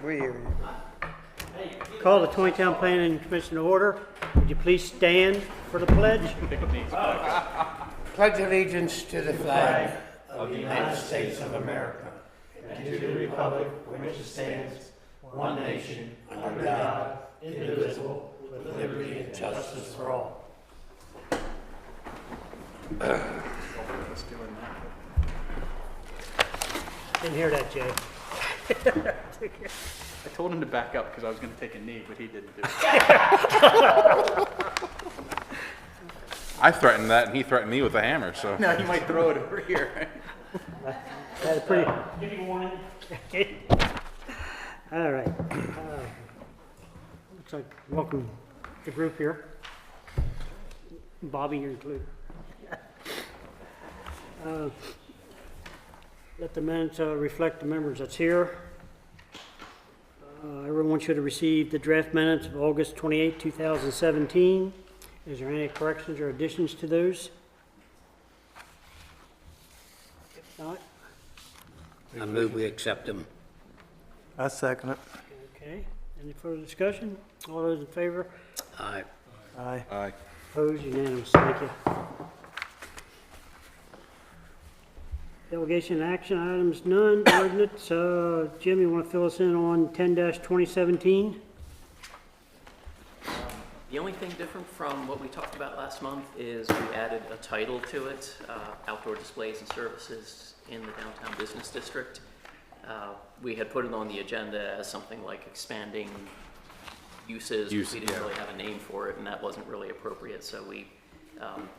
We hear you. Call the Taneytown Planning Commission to order. Would you please stand for the pledge? Pledge allegiance to the flag of the United States of America and to the republic for which it stands, one nation, under God, indivisible, with liberty and justice for all. Didn't hear that, Jay. I told him to back up because I was going to take a knee, but he didn't do it. I threatened that, and he threatened me with a hammer, so. No, he might throw it over here. That's pretty. Give you one. All right. Looks like welcome the group here. Bobby, you're included. Let the minutes reflect the members that's here. Everyone should have received the draft minutes of August 28, 2017. Is there any corrections or additions to those? If not, I move we accept them. I second it. okay. Any further discussion? All those in favor? Aye. Aye. Aye. Opposed? Unanimous. Thank you. Delegation action items, none. Ordinance, Jim, you want to fill us in on 10-2017? The only thing different from what we talked about last month is we added a title to it, Outdoor Displays and Services in the Downtown Business District. We had put it on the agenda as something like expanding uses. We didn't really have a name for it, and that wasn't really appropriate, so we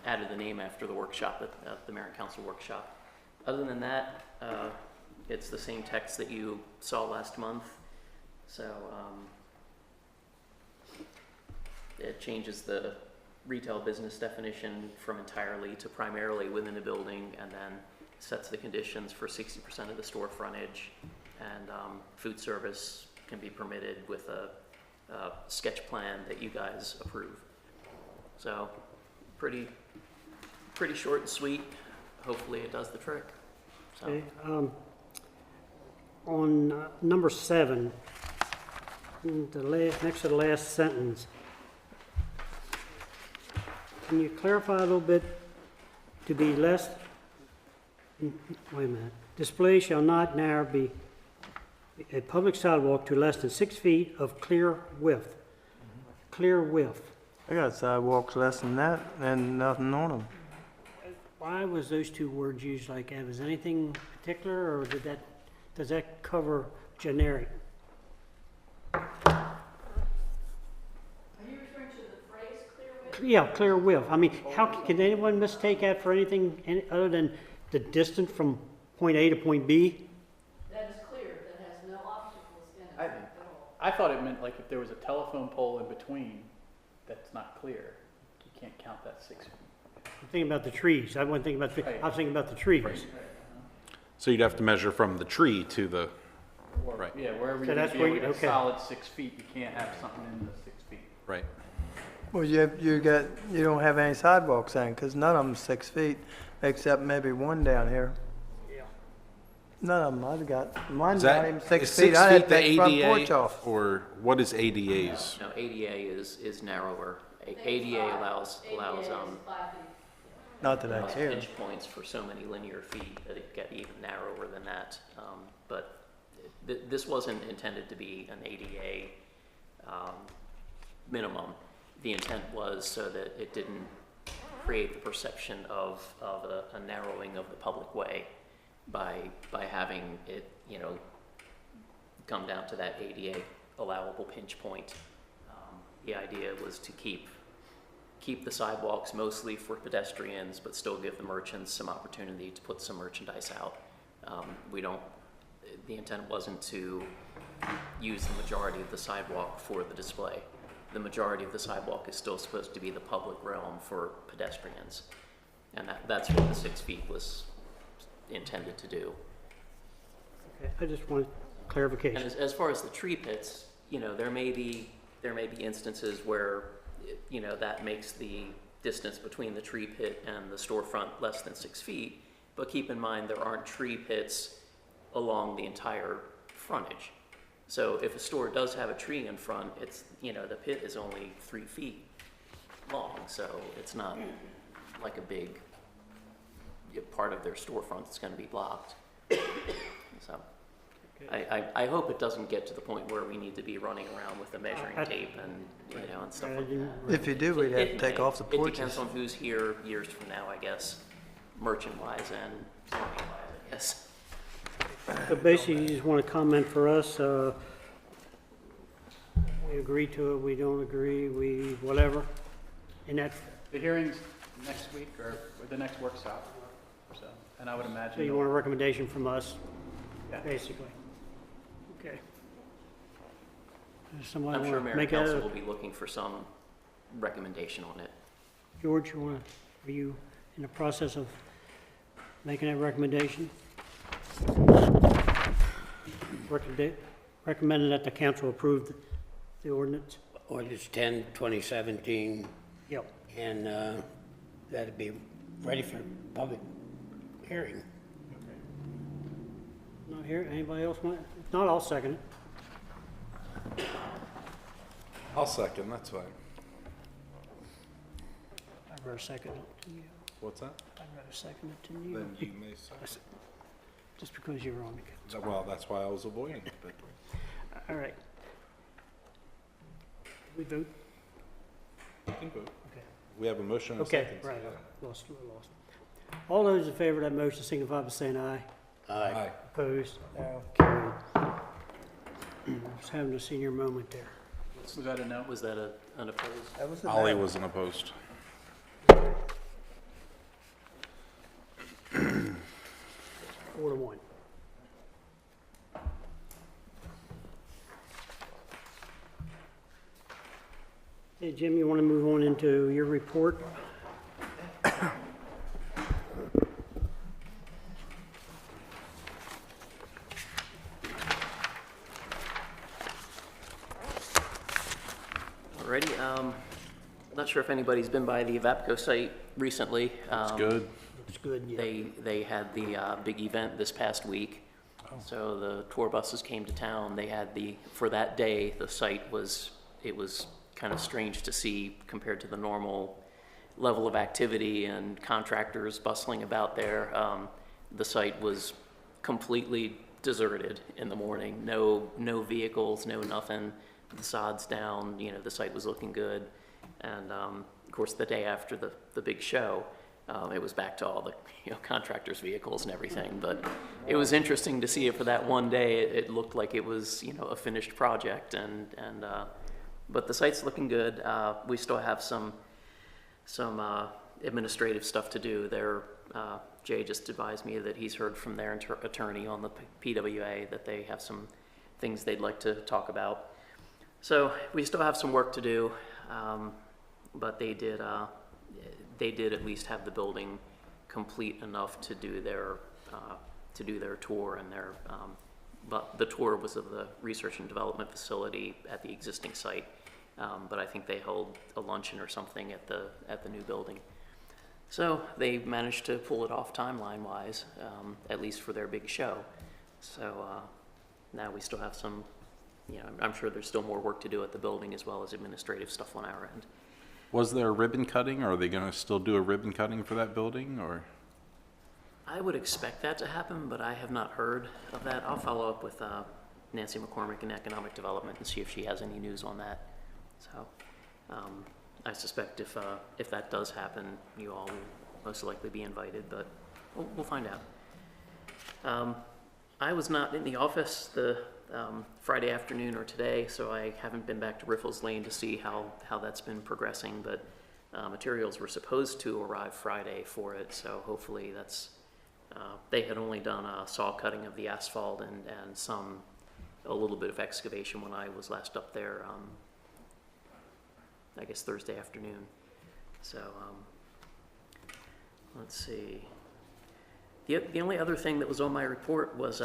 added the name after the workshop, the Mayor and Council workshop. Other than that, it's the same text that you saw last month, so it changes the retail business definition from entirely to primarily within a building, and then sets the conditions for 60% of the store frontage, and food service can be permitted with a sketch plan that you guys approve. So pretty short and sweet. Hopefully it does the trick. So. Okay, on number 7, next to the last sentence, can you clarify a little bit to be less, wait a minute, display shall not now be a public sidewalk to less than 6 feet of clear width. Clear width. I got sidewalks less than that and nothing on them. Why was those two words used like that? Was anything particular, or does that cover generic? Are you referring to the phrase clear width? Yeah, clear width. I mean, how can anyone mistake that for anything other than the distance from point A to point B? That is clear, that has no obstacles in it at all. I thought it meant like if there was a telephone pole in between, that's not clear. You can't count that 6 feet. I'm thinking about the trees. I wasn't thinking about I was thinking about the trees. So you'd have to measure from the tree to the, Or, right, yeah, wherever So you're that's going where to you- get a okay. solid 6 feet, you can't have something in the 6 feet. right. Well, you don't have any sidewalks then, because none of them 6 feet, except maybe one down here. Yeah. None of them I've got. Mine's Is not that, even 6 is feet. 6 I had feet to take the front the porch ADA, off. or what is ADA's? No, ADA is narrower. ADA allows ADA is 5 feet. Not that I allows care. pinch points for so many linear feet that it get even narrower than that. But this wasn't intended to be an ADA minimum. The intent was so that it didn't create the perception of a narrowing of the public way by having it, come down to that ADA allowable pinch point. The idea was to keep the sidewalks mostly for pedestrians, but still give the merchants some opportunity to put some merchandise out. The intent wasn't to use the majority of the sidewalk for the display. The majority of the sidewalk is still supposed to be the public realm for pedestrians. And that's what the 6 feet was intended to do. Okay, I just want clarification. And as far as the tree pits, there may be instances where, that makes the distance between the tree pit and the storefront less than 6 feet. But keep in mind, there aren't tree pits along the entire frontage. So if a store does have a tree in front, it's, you know, the pit is only 3 feet long, so it's not like a big part of their storefront that's gonna be blocked. So, I hope it doesn't get to the point where we need to be running around with a measuring tape and, you know, and stuff like that. If you do, we'd have to It take may. off the It porches. depends on who's here years from now, I guess, merchant-wise and zoning-wise, I guess. So basically, you just want to comment for us, we agree to it, we don't agree, we, whatever, and that, The hearing's next week or the next workshop, so, and I would imagine. so you want a recommendation from us, Yeah. basically. Okay. Does somebody I'm sure want to Mayor make and Council a, will be looking for some recommendation on it. George, are you in the process of making that recommendation? Recommending that the council approve the ordinance? Ordinance 10, 2017, Yep. and that'd be ready for public hearing. Not here, anybody else want, if not, I'll second it. I'll second, that's fine. I'd rather second it to you. What's that? I'd rather second it to you. Then you may second. Just because you're on the council. Well, that's why I was avoiding it, but. All right. We vote? You can vote. Okay. We have a motion and a Okay, second. so right, yeah. lost. All those in favor of that motion signify by saying aye. Aye. Opposed? No. Carried. Just having a senior moment there. Was that a no? Was that unopposed? That was Ollie wasn't opposed. 4-1. Hey, Jim, you want to move on into your report? Alrighty, not sure if anybody's been by the Evapco site recently. It's good. It's good, yeah. They had the big event this past week. So the tour buses came to town. They had for that day, the site was kind of strange to see compared to the normal level of activity and contractors bustling about there. The site was completely deserted in the morning. No vehicles, no nothing. The sod's down, you know, the site was looking good. And of course, the day after the big show, it was back to all the, you know, contractors' vehicles and everything. But it was interesting to see it for that one day. It looked like it was, you know, a finished project. But the site's looking good. We still have some administrative stuff to do. Jay just advised me that he's heard from their attorney on the PWA that they have some things they'd like to talk about. So we still have some work to do, but they did at least have the building complete enough to do their tour and but the tour was of the research and development facility at the existing site. But I think they held a luncheon or something at the new building. So they managed to pull it off timeline-wise, at least for their big show. So now we still have some, you know, I'm sure there's still more work to do at the building as well as administrative stuff on our end. Was there a ribbon cutting, or are they gonna still do a ribbon cutting for that building, or? I would expect that to happen, but I have not heard of that. I'll follow up with Nancy McCormick in Economic Development and see if she has any news on that. So I suspect if that does happen, you all will most likely be invited, but we'll find out. I was not in the office the Friday afternoon or today, so I haven't been back to Riffles Lane to see how that's been progressing, but materials were supposed to arrive Friday for it, so hopefully that's, they had only done a saw cutting of the asphalt and a little bit of excavation when I was last up there, I guess Thursday afternoon. So let's see. The only other thing that was on my report was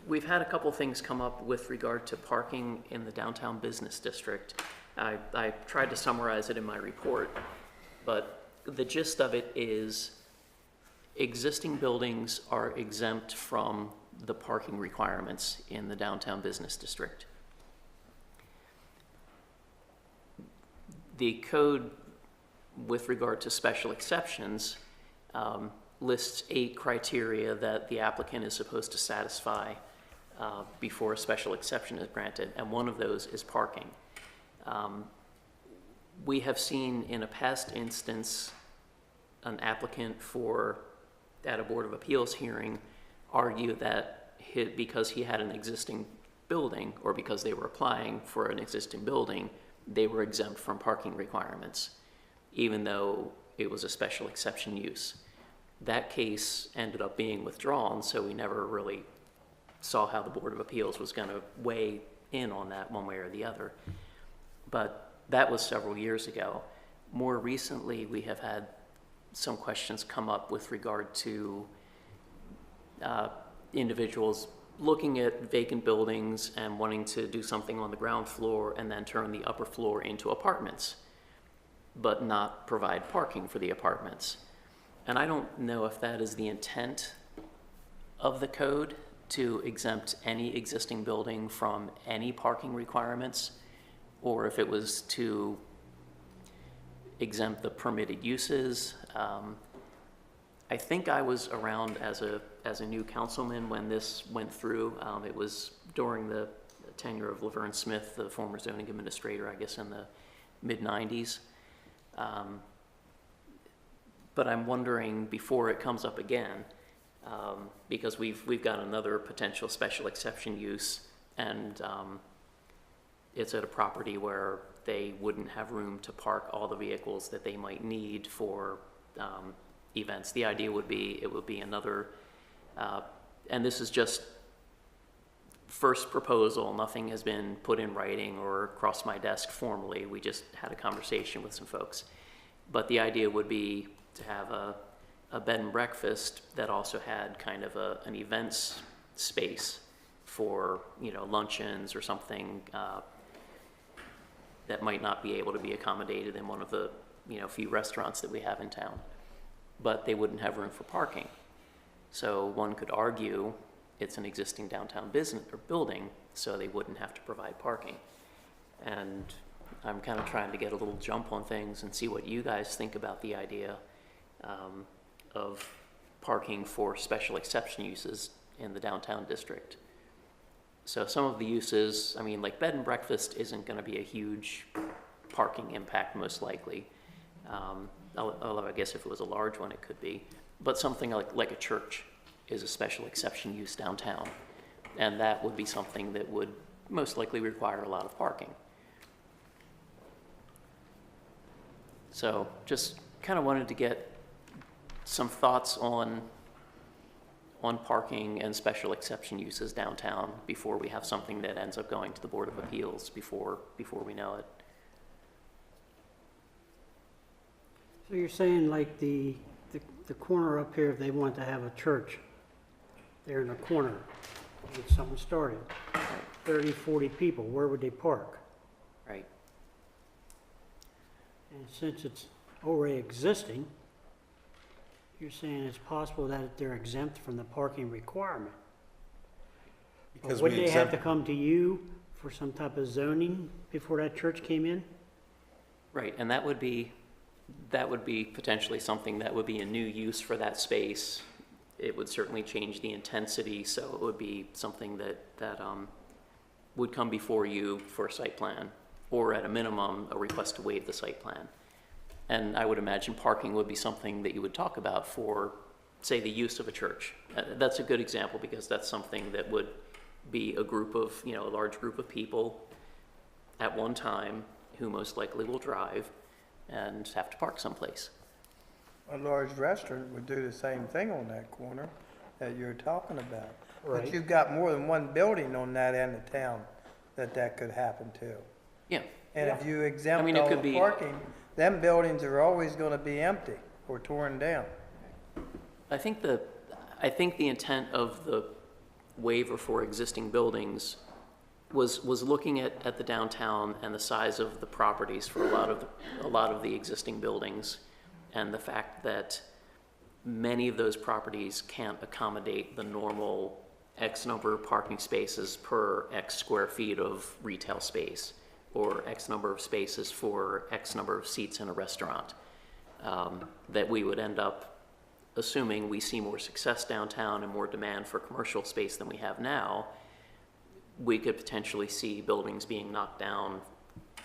we've had a couple things come up with regard to parking in the downtown business district. I tried to summarize it in my report, but the gist of it is existing buildings are exempt from the parking requirements in the downtown business district. The code with regard to special exceptions lists 8 criteria that the applicant is supposed to satisfy before a special exception is granted, and one of those is parking. We have seen in a past instance an applicant at a Board of Appeals hearing argue that because he had an existing building, or because they were applying for an existing building, they were exempt from parking requirements, even though it was a special exception use. That case ended up being withdrawn, so we never really saw how the Board of Appeals was going to weigh in on that one way or the other. But that was several years ago. More recently, we have had some questions come up with regard to individuals looking at vacant buildings and wanting to do something on the ground floor and then turn the upper floor into apartments, but not provide parking for the apartments. And I don't know if that is the intent of the code, to exempt any existing building from any parking requirements, or if it was to exempt the permitted uses. I think I was around as a new councilman when this went through. It was during the tenure of Laverne Smith, the former zoning administrator, I guess in the mid-90s. But I'm wondering, before it comes up again, because we've got another potential special exception use, and it's at a property where they wouldn't have room to park all the vehicles that they might need for events. The idea would be, it would be another, and this is just first proposal, nothing has been put in writing or crossed my desk formally, we just had a conversation with some folks. But the idea would be to have a bed and breakfast that also had kind of an events space for, you know, luncheons or something that might not be able to be accommodated in one of the, you know, few restaurants that we have in town. But they wouldn't have room for parking. So one could argue it's an existing downtown business or building, so they wouldn't have to provide parking. And I'm kind of trying to get a little jump on things and see what you guys think about the idea of parking for special exception uses in the downtown district. So some of the uses, I mean, like bed and breakfast isn't going to be a huge parking impact, most likely. Although I guess if it was a large one, it could be. But something like a church is a special exception use downtown. And that would be something that would most likely require a lot of parking. So just kind of wanted to get some thoughts on parking and special exception uses downtown before we have something that ends up going to the Board of Appeals before we know it. So you're saying like the corner up here, if they want to have a church, they're in a corner, get something started, 30, 40 people, where would they park? Right. And since it's already existing, you're saying it's possible that they're exempt from the parking requirement. Because Would we they have exempt, to come to you for some type of zoning before that church came in? Right, and that would be potentially something that would be a new use for that space. It would certainly change the intensity, so it would be something that would come before you for a site plan, or at a minimum, a request to waive the site plan. And I would imagine parking would be something that you would talk about for, say, the use of a church. That's a good example, because that's something that would be a group of, you know, a large group of people at one time who most likely will drive and have to park someplace. a large restaurant would do the same thing on that corner that you're talking about. Right. But you've got more than one building on that end of town that could happen to. Yeah, And if you exempt I mean, it all could the be- parking, them buildings are always gonna be empty or torn down. I think the intent of the waiver for existing buildings was looking at the downtown and the size of the properties for a lot of the existing buildings, and the fact that many of those properties can't accommodate the normal X number of parking spaces per X square feet of retail space, or X number of spaces for X number of seats in a restaurant, that we would end up, assuming we see more success downtown and more demand for commercial space than we have now, we could potentially see buildings being knocked down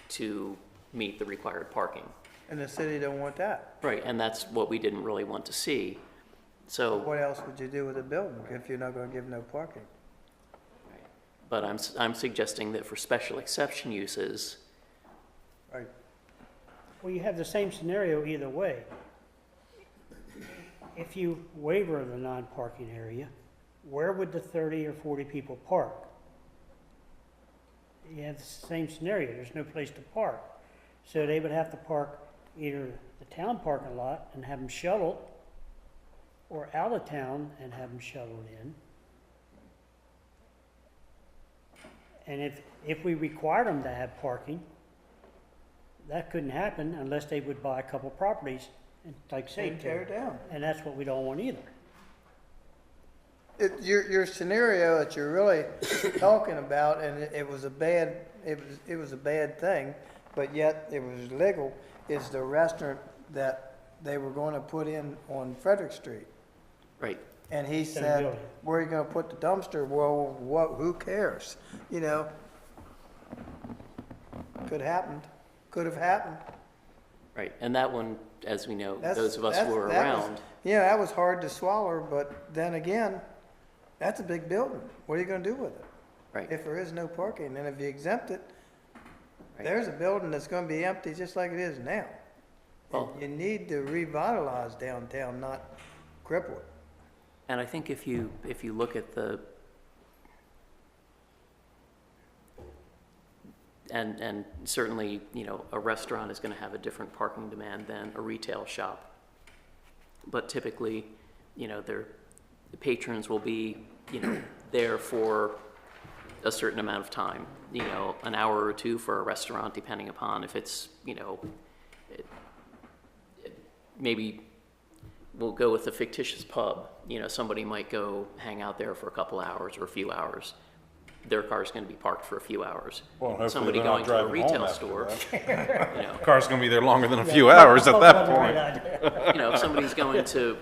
to meet the required parking. And the city don't want that. Right, and that's what we didn't really want to see. So, What else would you do with a building if you're not gonna give no parking? but I'm suggesting that for special exception uses, Right. Well, you have the same scenario either way. If you waiver the non-parking area, where would the 30 or 40 people park? You have the same scenario, there's no place to park. So they would have to park either the town parking lot and have them shuttled, or out of town and have them shuttled in. And if we required them to have parking, that couldn't happen unless they would buy a couple properties and, like say, And tear it down. And that's what we don't want either. Your scenario that you're really talking about, and it was a bad thing, but yet it was legal, is the restaurant that they were gonna put in on Frederick Street. right, And he Same said, building. where are you gonna put the dumpster? Well, who cares? You know? Could have happened. right. And that one, as we know, That's- those of us who were that was- around, Yeah, that was hard to swallow, but then again, that's a big building. What are you gonna do with it? right, If there is no parking, and if you exempt it, Right. there's a building that's gonna be empty just like it is now. Well- And you need to revitalize downtown, not cripple it. and I think if you look at the, and certainly, you know, a restaurant is gonna have a different parking demand than a retail shop. But typically, you know, the patrons will be, you know, there for a certain amount of time, you know, an hour or two for a restaurant, depending upon if it's, you know, maybe we'll go with a fictitious pub. You know, somebody might go hang out there for a couple hours or a few hours. Their car's gonna be parked for a few hours. Well, hopefully Somebody they're not going to a driving home retail after store, that. you know, Car's gonna be there longer than a few hours at that point. you know, if somebody's going to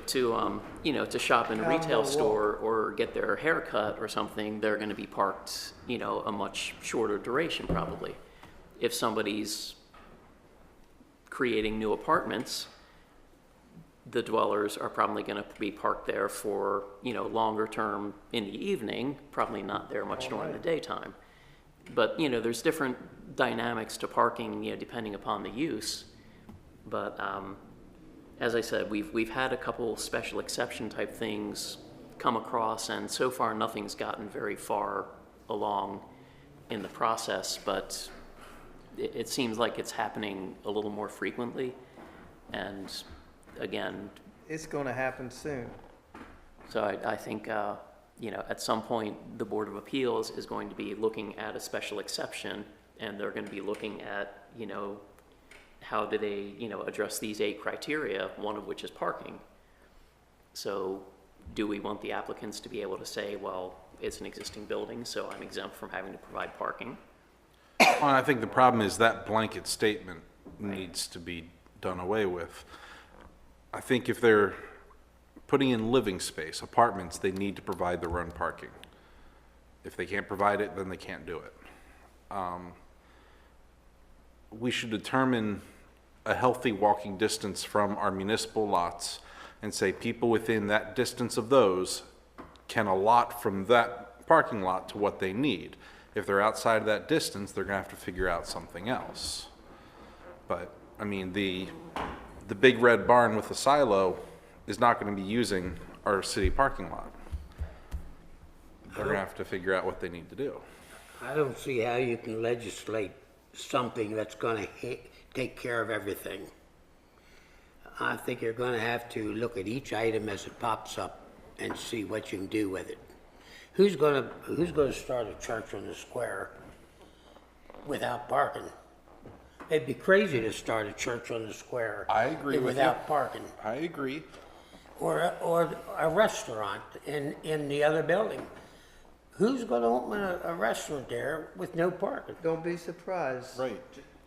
you know, to shop in a retail store or get their hair cut or something, they're gonna be parked, you know, a much shorter duration probably. If somebody's creating new apartments, the dwellers are probably gonna be parked there for, you know, longer term in the evening, probably not there much during the daytime. But, you know, there's different dynamics to parking, you know, depending upon the use. But, as I said, we've had a couple special exception type things come across, and so far nothing's gotten very far along in the process, but it seems like it's happening a little more frequently. And again, It's gonna happen soon. so I think, you know, at some point, the Board of Appeals is going to be looking at a special exception, and they're gonna be looking at, you know, how do they, you know, address these 8 criteria, one of which is parking. So do we want the applicants to be able to say, well, it's an existing building, so I'm exempt from having to provide parking? Well, I think the problem is that blanket statement needs to be done away with. I think if they're putting in living space, apartments, they need to provide their own parking. If they can't provide it, then they can't do it. We should determine a healthy walking distance from our municipal lots and say people within that distance of those can allot from that parking lot to what they need. If they're outside of that distance, they're gonna have to figure out something else. But, I mean, the big red barn with the silo is not gonna be using our city parking lot. They're gonna have to figure out what they need to do. I don't see how you can legislate something that's gonna take care of everything. I think you're gonna have to look at each item as it pops up and see what you can do with it. Who's gonna start a church on the square without parking? It'd be crazy to start a church on the square. I agree with you. Without parking. I agree. Or a restaurant in the other building. Who's gonna open a restaurant there with no parking? Don't be surprised. Right.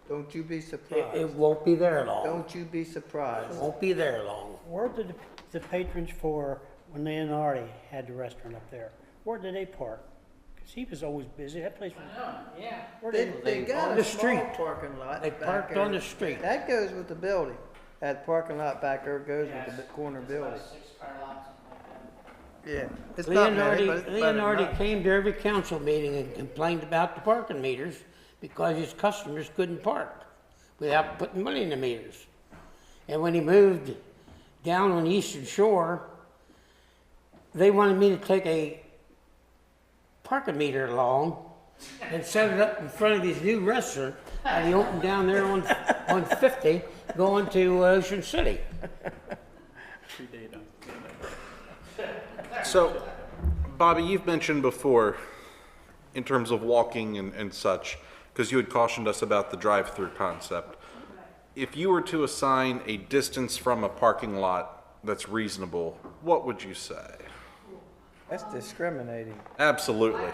Don't you be It surprised. won't be there long. Don't you be It surprised. won't be there long. Where did the patrons for, when Leonardi had the restaurant up there, where did they park? Because he was always busy, that place was. Yeah. Where They, did they got on a the street. small parking lot. They back parked there. on the street. That goes with the building. That parking lot back there goes with the corner building. Yeah, it's not many, but it's better than Leonardi nothing. came to every council meeting and complained about the parking meters because his customers couldn't park without putting money in the meters. And when he moved down on the Eastern Shore, they wanted me to take a parking meter along and set it up in front of his new restaurant that he opened down there on 50 going to Ocean City. Predate us. So, Bobby, you've mentioned before, in terms of walking and such, because you had cautioned us about the drive-through concept. If you were to assign a distance from a parking lot that's reasonable, what would you say? That's discriminating. Absolutely.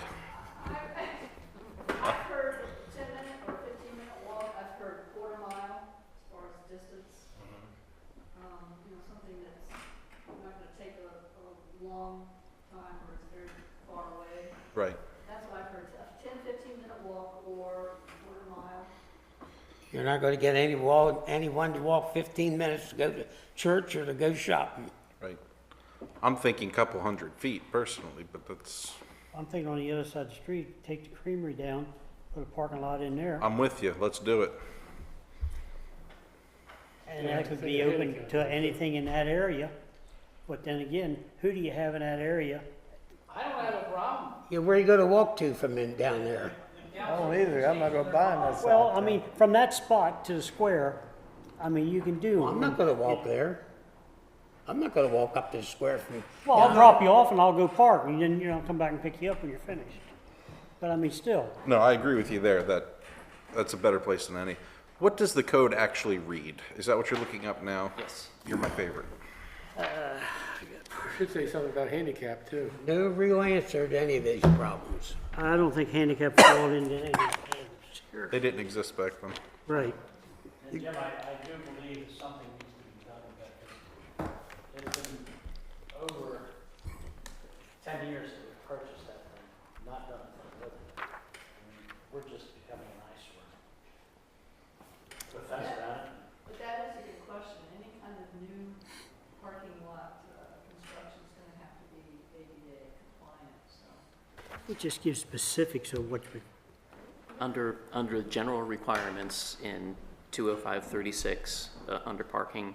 I've heard 10-minute or 15-minute walk, I've heard quarter mile as far as distance. You know, something that's not gonna take a long time or it's very far away. Right. That's what I've heard, a 10-15-minute walk or quarter mile. You're not going to get anyone to walk 15 minutes to go to church or to go shopping. Right. I'm thinking couple 100 feet personally, but that's, I'm thinking on the other side of the street, take the creamery down, put a parking lot in there, I'm with you. Let's do it. and that could be open to anything in that area. But then again, who do you have in that area? Yeah, where are you going to walk to from down there? I don't either. I'm not gonna buy that side. Well, I mean, from that spot to the square, I mean, you can do. I'm not going to walk there. I'm not going to walk up to the square from. Well, I'll drop you off and I'll go park, and then, you know, I'll come back and pick you up when you're finished. But I mean, still, No, I agree with you there. That's a better place than any. What does the code actually read? Is that what you're looking up now? Yes. You're my favorite. Should say something about handicap too. No real answer to any of these problems. I don't think handicap fall into any of these. They didn't exist back then. Right. And Jim, I do believe that something needs to be done about this. It's been over 10 years that we've purchased that thing, not done anything with it. I mean, we're just becoming an eyesore. But that's about it. But that is a good question. Any kind of new parking lot construction is gonna have to be ADA compliant, so. It just gives specifics of what we, Under general requirements in 20536, under parking,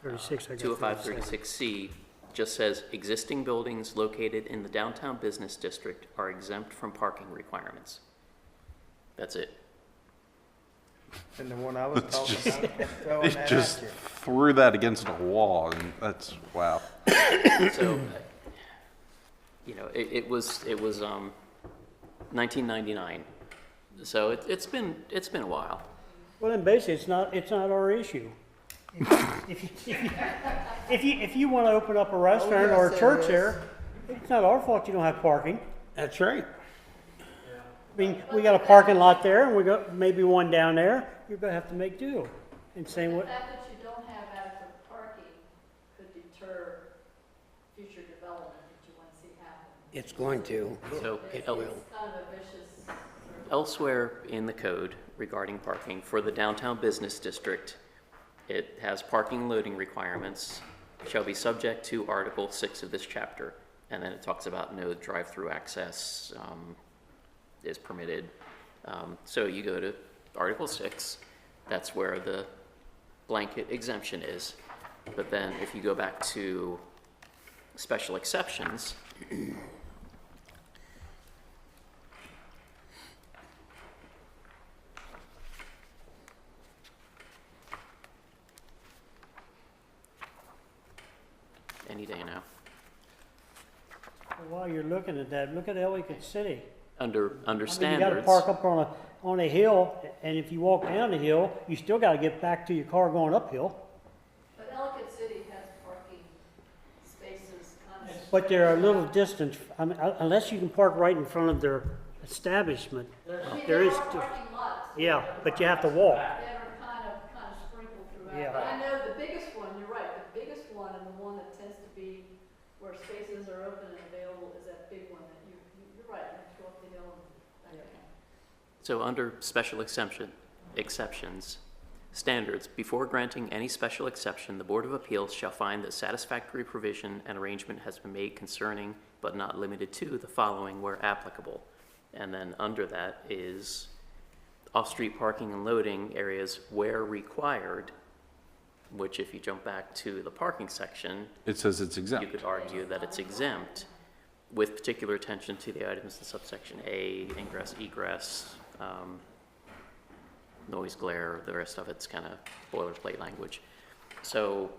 36, I got 20536C just says existing buildings located in the downtown business district are exempt from parking requirements. That's it. And the one I was talking about, throwing It that just at you. threw that against a wall, and that's, wow. So, you know, it was 1999. So it's been a while. well, then basically, it's not our issue. If you want to open up a restaurant or a yes, it church is. there, it's not our fault you don't have parking. That's right. I mean, we got a parking lot there, and we got maybe one down there, you're gonna have to make do. And same The with, fact that you don't have adequate parking could deter future development that you want to see happen. It's going to. So It's el- kind of a vicious circle. elsewhere in the code regarding parking for the downtown business district, it has parking loading requirements shall be subject to Article 6 of this chapter. And then it talks about no drive-through access is permitted. So you go to Article 6, that's where the blanket exemption is. But then if you go back to special exceptions, any day now, while you're looking at that, look at Ellicott City. under I mean, you gotta standards. park up on a hill, and if you walk down the hill, you still gotta get back to your car going uphill. But Ellicott City has parking spaces kind of. But they're a little distance, I mean, unless you can park right in front of their establishment, I mean, there is, are parking lots. yeah, but you have to walk. That are kind of sprinkled throughout. Yeah. But I know the biggest one, you're right, the biggest one and the one that tends to be where spaces are open and available is that big one that you're right, you have to go up the hill and back down. So under special exceptions, standards, before granting any special exception, the Board of Appeals shall find that satisfactory provision and arrangement has been made concerning, but not limited to, the following where applicable. And then under that is off-street parking and loading areas where required, which if you jump back to the parking section, It says it's you exempt. could argue that it's exempt with particular attention to the items in subsection A, ingress, egress, noise, glare, the rest of it's kind of boilerplate language. So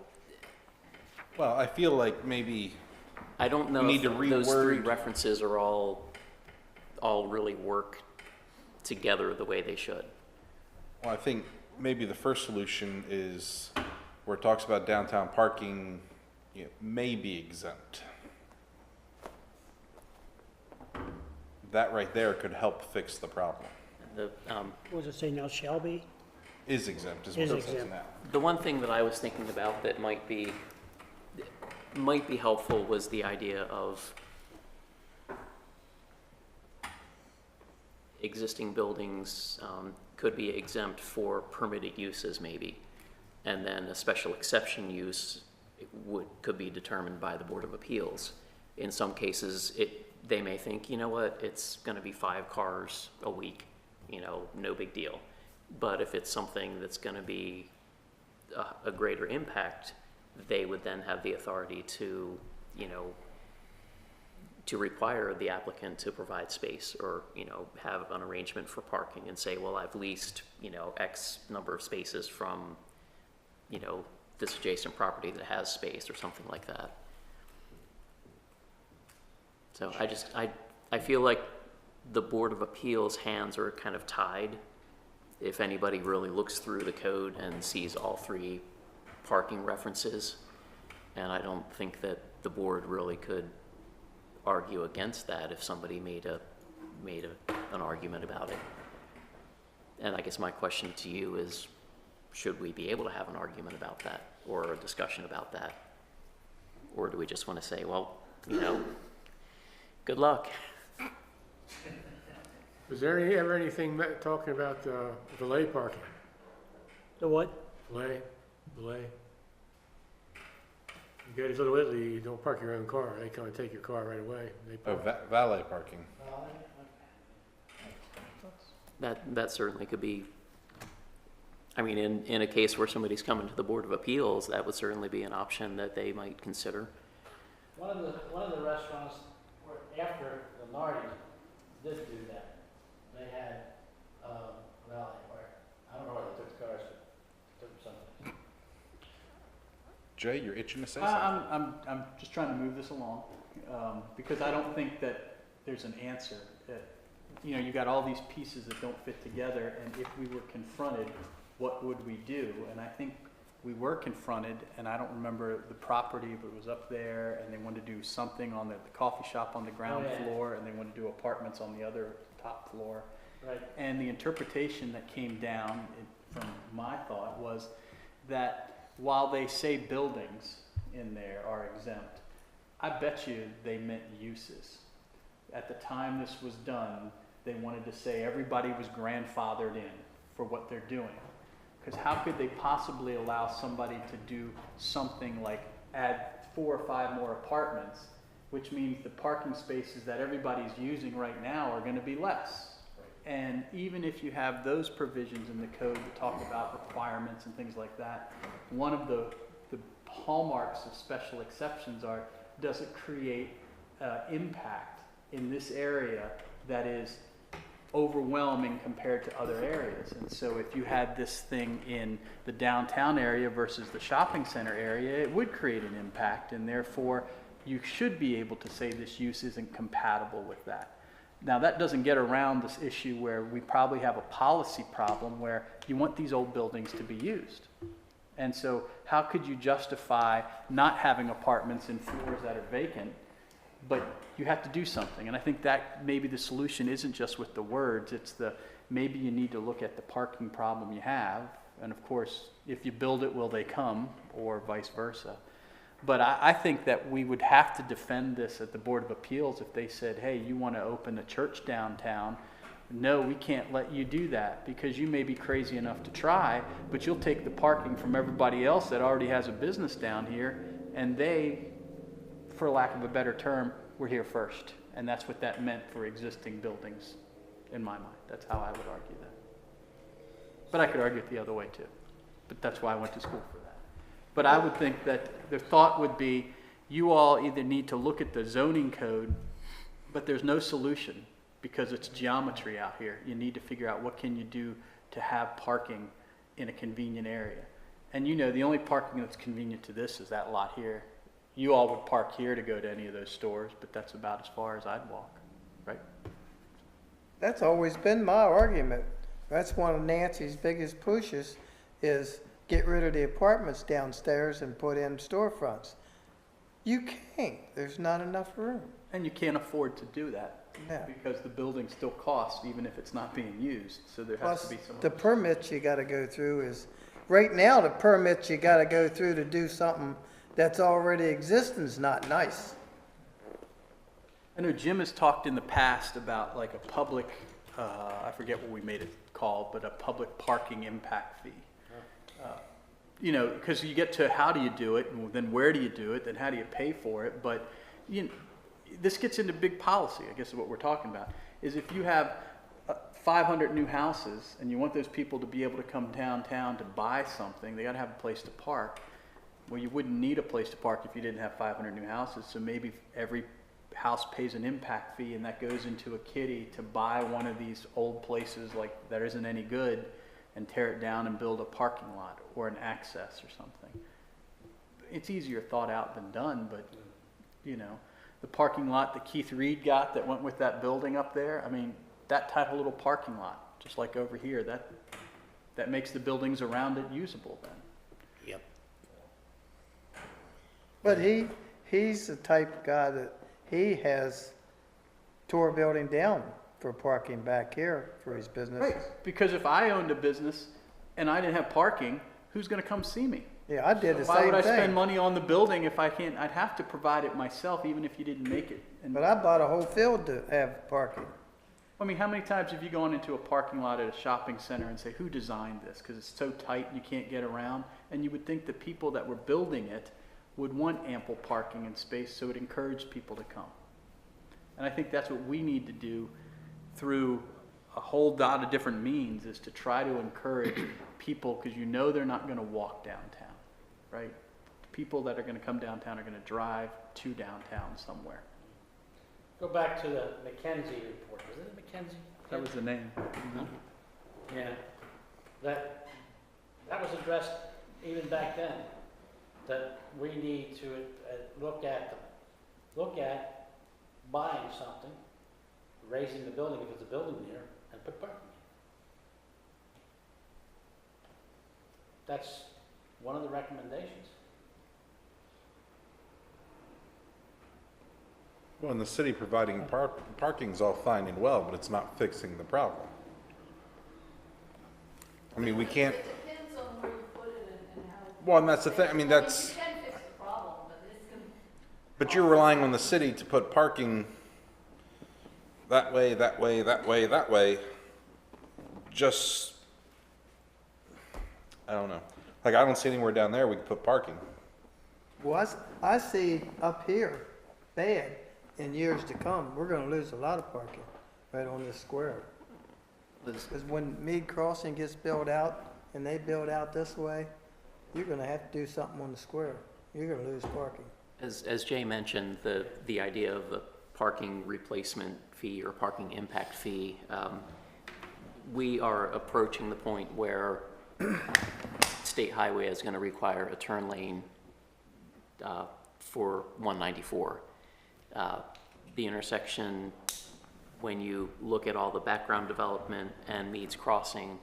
Well, I feel like maybe, I don't know We need if to those three reword- references are all really work together the way they should. well, I think maybe the first solution is where it talks about downtown parking, may be exempt. That right there could help fix the problem. The, What does it say now, shall be? Is exempt is what Is it says exempt. now. the one thing that I was thinking about that might be helpful was the idea of existing buildings could be exempt for permitted uses maybe, and then a special exception use could be determined by the Board of Appeals. In some cases, they may think, you know what, it's going to be 5 cars a week, no big deal. But if it's something that's going to be a greater impact, they would then have the authority to, to require the applicant to provide space or, have an arrangement for parking and say, well, I've leased, X number of spaces from, this adjacent property that has space or something like that. So I feel like the Board of Appeals' hands are kind of tied if anybody really looks through the code and sees all 3 parking references. And I don't think that the board really could argue against that if somebody made an argument about it. And I guess my question to you is, should we be able to have an argument about that or a discussion about that? Or do we just want to say, well, good luck? Was there ever anything talking about valet parking? The what? Valet? You go to Little Italy, you don't park your own car. They come and take your car right away. They Oh, park. valet parking. That certainly could be, I mean, in a case where somebody's coming to the Board of Appeals, that would certainly be an option that they might consider. One of the restaurants, after the Nardi did do that, they had, valet park. I don't know where they took the cars, but took something. Jay, you're itching to say something. I'm just trying to move this along, because I don't think that there's an answer. You got all these pieces that don't fit together, and if we were confronted, what would we do? And I think we were confronted, and I don't remember the property, but it was up there, and they wanted to do something on the coffee shop on the ground floor, and they wanted to do apartments on the other top floor. Right. And the interpretation that came down from my thought was that while they say buildings in there are exempt, I bet you they meant uses. At the time this was done, they wanted to say everybody was grandfathered in for what they're doing. Because how could they possibly allow somebody to do something like add 4 or 5 more apartments, which means the parking spaces that everybody's using right now are going to be less. And even if you have those provisions in the code that talk about requirements and things like that, one of the hallmarks of special exceptions are, does it create impact in this area that is overwhelming compared to other areas? And so if you had this thing in the downtown area versus the shopping center area, it would create an impact, and therefore you should be able to say this use isn't compatible with that. Now, that doesn't get around this issue where we probably have a policy problem where you want these old buildings to be used. And so how could you justify not having apartments in floors that are vacant but you have to do something. And I think that maybe the solution isn't just with the words, it's maybe you need to look at the parking problem you have. And of course, if you build it, will they come, or vice versa. But I think that we would have to defend this at the Board of Appeals if they said, hey, you want to open a church downtown. No, we can't let you do that because you may be crazy enough to try, but you'll take the parking from everybody else that already has a business down here, and they, for lack of a better term, were here first. And that's what that meant for existing buildings, in my mind. That's how I would argue that. But I could argue it the other way too. But that's why I went to school for that. But I would think that the thought would be, you all either need to look at the zoning code, but there's no solution because it's geometry out here. You need to figure out what can you do to have parking in a convenient area. And you know, the only parking that's convenient to this is that lot here. You all would park here to go to any of those stores, but that's about as far as I'd walk, right? That's always been my argument. That's one of Nancy's biggest pushes, is get rid of the apartments downstairs and put in storefronts. You can't. There's not enough room. And you can't afford to do that. No. Because the building still costs even if it's not being used, so there has Plus, to be some. the permits you gotta go through is, right now, the permits you gotta go through to do something that's already existing is not nice. I know Jim has talked in the past about like a public, I forget what we made it called, but a public parking impact fee. You know, because you get to how do you do it, and then where do you do it, then how do you pay for it, but you know, this gets into big policy, I guess is what we're talking about, is if you have 500 new houses and you want those people to be able to come downtown to buy something, they got to have a place to park. Well, you wouldn't need a place to park if you didn't have 500 new houses, so maybe every house pays an impact fee and that goes into a kitty to buy one of these old places like that isn't any good and tear it down and build a parking lot or an access or something. It's easier thought out than done, but you know, the parking lot that Keith Reed got that went with that building up there, I mean, that type of little parking lot, just like over here, that makes the buildings around it usable then. Yep. But he's the type of guy that he has tore a building down for parking back here for his business. Right, because if I owned a business and I didn't have parking, who's gonna come see me? Yeah, I did the Why same would I spend thing. money on the building if I can't? I'd have to provide it myself, even if you didn't make it. And But I bought a whole field to have parking. I mean, how many times have you gone into a parking lot at a shopping center and say, who designed this? Because it's so tight and you can't get around. And you would think the people that were building it would want ample parking and space, so it encouraged people to come. And I think that's what we need to do through a whole lot of different means, is to try to encourage people, because you know they're not going to walk downtown, right? The people that are going to come downtown are going to drive to downtown somewhere. Go back to the McKenzie report. Was it McKenzie? That was the name. Yeah. That was addressed even back then, that we need to look at buying something, raising the building if it's a building there, and put parking in. That's one of the recommendations. Well, in the city providing parking's all fine and well, but it's not fixing the problem. I mean, we can't, It depends on where you put it and how. well, and that's the thing, I mean, that's, You can fix the problem, but it's gonna. but you're relying on the city to put parking that way, that way, that way, that way. Just, I don't know. Like, I don't see anywhere down there we could put parking. Well, I see up here, bad, in years to come, we're gonna lose a lot of parking right on this square. Because when Mead Crossing gets built out and they build out this way, you're gonna have to do something on the square. You're gonna lose parking. As Jay mentioned, the idea of a parking replacement fee or parking impact fee, we are approaching the point where State Highway is going to require a turn lane for 194. The intersection, when you look at all the background development and Mead's Crossing,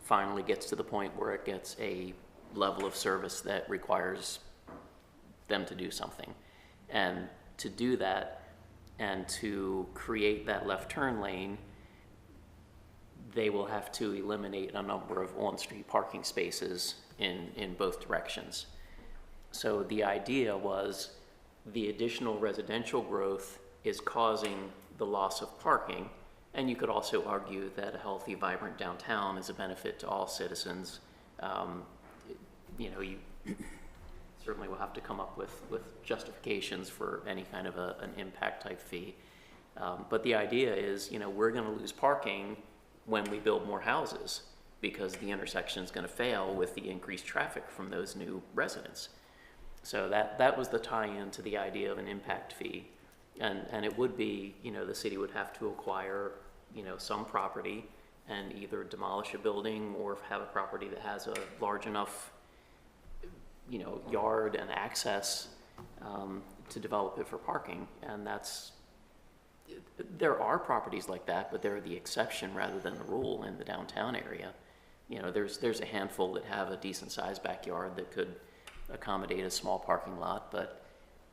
finally gets to the point where it gets a level of service that requires them to do something. And to do that, And to create that left turn lane, they will have to eliminate a number of on-street parking spaces in both directions. So the idea was the additional residential growth is causing the loss of parking. And you could also argue that a healthy, vibrant downtown is a benefit to all citizens. You know, you certainly will have to come up with justifications for any kind of an impact type fee. But the idea is, you know, we're gonna lose parking when we build more houses because the intersection is gonna fail with the increased traffic from those new residents. So that was the tie-in to the idea of an impact fee. And it would be, you know, the city would have to acquire, you know, some property and either demolish a building or have a property that has a large enough, you know, yard and access to develop it for parking. And there are properties like that, but they're the exception rather than the rule in the downtown area. You know, there's a handful that have a decent sized backyard that could accommodate a small parking lot, but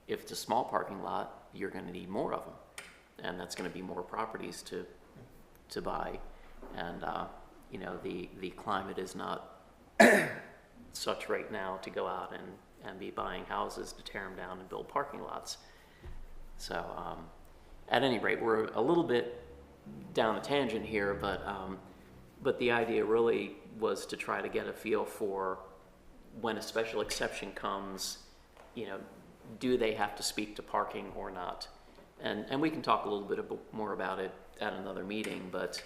if it's a small parking lot, you're gonna need more of them. And that's gonna be more properties to buy. And, you know, the climate is not such right now to go out and be buying houses to tear them down and build parking lots. So, at any rate, we're a little bit down a tangent here, but the idea really was to try to get a feel for when a special exception comes, you know, do they have to speak to parking or not? And we can talk a little bit more about it at another meeting, but